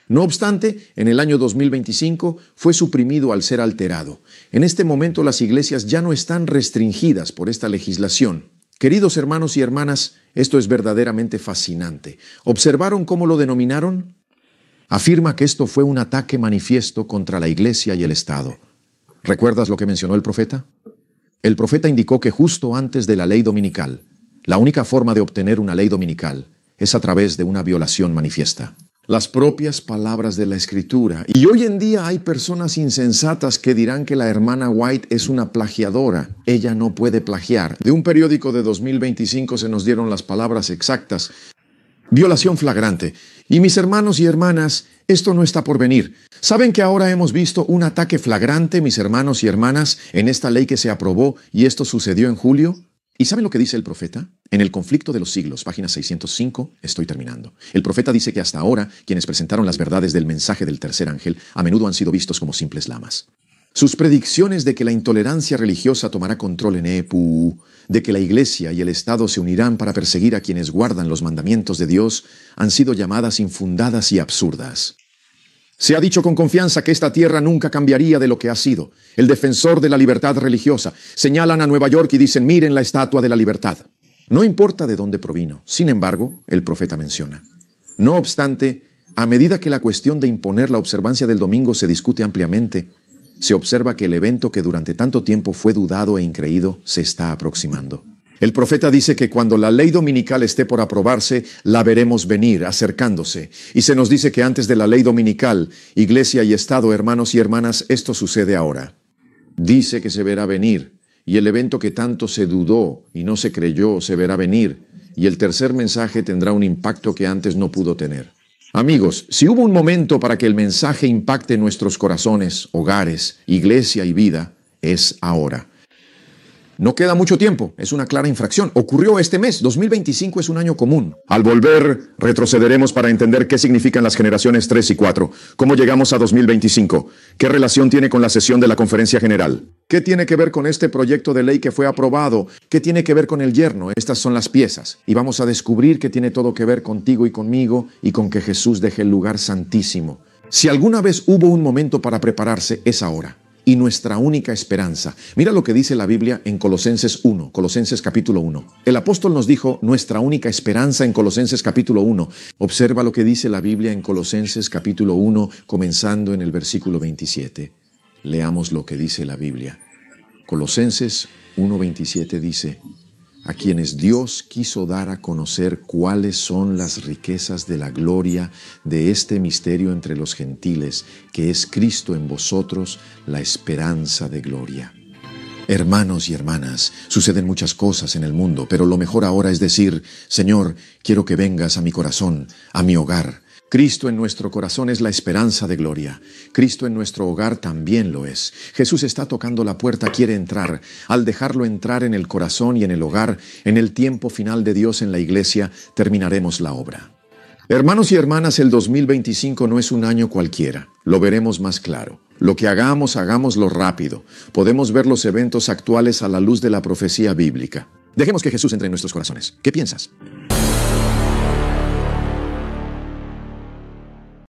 [SPEAKER 1] No obstante, en el año 2025 fue suprimido al ser alterado. En este momento las iglesias ya no están restringidas por esta legislación. Queridos hermanos y hermanas, esto es verdaderamente fascinante. ¿Observaron cómo lo denominaron? Afirma que esto fue un ataque manifiesto contra la iglesia y el Estado. ¿Recuerdas lo que mencionó el profeta? El profeta indicó que justo antes de la ley dominical, la única forma de obtener una ley dominical es a través de una violación manifiesta. Las propias palabras de la Escritura. Y hoy en día hay personas insensatas que dirán que la hermana White es una plagiadora. Ella no puede plagiar. De un periódico de 2025 se nos dieron las palabras exactas. Violación flagrante. Y mis hermanos y hermanas, esto no está por venir. ¿Saben que ahora hemos visto un ataque flagrante, mis hermanos y hermanas, en esta ley que se aprobó y esto sucedió en julio? ¿Y saben lo que dice el profeta? En el conflicto de los siglos, página 605, estoy terminando. El profeta dice que hasta ahora, quienes presentaron las verdades del mensaje del tercer ángel, a menudo han sido vistos como simples lamas. Sus predicciones de que la intolerancia religiosa tomará control en EPU, de que la iglesia y el Estado se unirán para perseguir a quienes guardan los mandamientos de Dios, han sido llamadas infundadas y absurdas. Se ha dicho con confianza que esta tierra nunca cambiaría de lo que ha sido. El defensor de la libertad religiosa. Señalan a Nueva York y dicen, miren la estatua de la libertad. No importa de dónde provino. Sin embargo, el profeta menciona. No obstante, a medida que la cuestión de imponer la observancia del domingo se discute ampliamente, se observa que el evento que durante tanto tiempo fue dudado e increído se está aproximando. El profeta dice que cuando la ley dominical esté por aprobarse, la veremos venir, acercándose. Y se nos dice que antes de la ley dominical, iglesia y Estado, hermanos y hermanas, esto sucede ahora. Dice que se verá venir, y el evento que tanto se dudó y no se creyó, se verá venir, y el tercer mensaje tendrá un impacto que antes no pudo tener. Amigos, si hubo un momento para que el mensaje impacte nuestros corazones, hogares, iglesia y vida, es ahora. No queda mucho tiempo, es una clara infracción. Ocurrió este mes, 2025 es un año común. Al volver, retrocederemos para entender qué significan las generaciones 3 y 4. ¿Cómo llegamos a 2025? ¿Qué relación tiene con la sesión de la Conferencia General? ¿Qué tiene que ver con este proyecto de ley que fue aprobado? ¿Qué tiene que ver con el yerno? Estas son las piezas. Y vamos a descubrir que tiene todo que ver contigo y conmigo y con que Jesús deje el lugar santísimo. Si alguna vez hubo un momento para prepararse, es ahora. Y nuestra única esperanza. Mira lo que dice la Biblia en Colosenses 1, Colosenses capítulo 1. El apóstol nos dijo nuestra única esperanza en Colosenses capítulo 1. Observa lo que dice la Biblia en Colosenses capítulo 1, comenzando en el versículo 27. Leamos lo que dice la Biblia. Colosenses 1:27 dice, a quienes Dios quiso dar a conocer cuáles son las riquezas de la gloria de este misterio entre los gentiles, que es Cristo en vosotros, la esperanza de gloria. Hermanos y hermanas, suceden muchas cosas en el mundo, pero lo mejor ahora es decir, Señor, quiero que vengas a mi corazón, a mi hogar. Cristo en nuestro corazón es la esperanza de gloria. Cristo en nuestro hogar también lo es. Jesús está tocando la puerta, quiere entrar. Al dejarlo entrar en el corazón y en el hogar, en el tiempo final de Dios en la iglesia, terminaremos la obra. Hermanos y hermanas, el 2025 no es un año cualquiera. Lo veremos más claro. Lo que hagamos, hagámoslo rápido. Podemos ver los eventos actuales a la luz de la profecía bíblica. Dejemos que Jesús entre en nuestros corazones. ¿Qué piensas?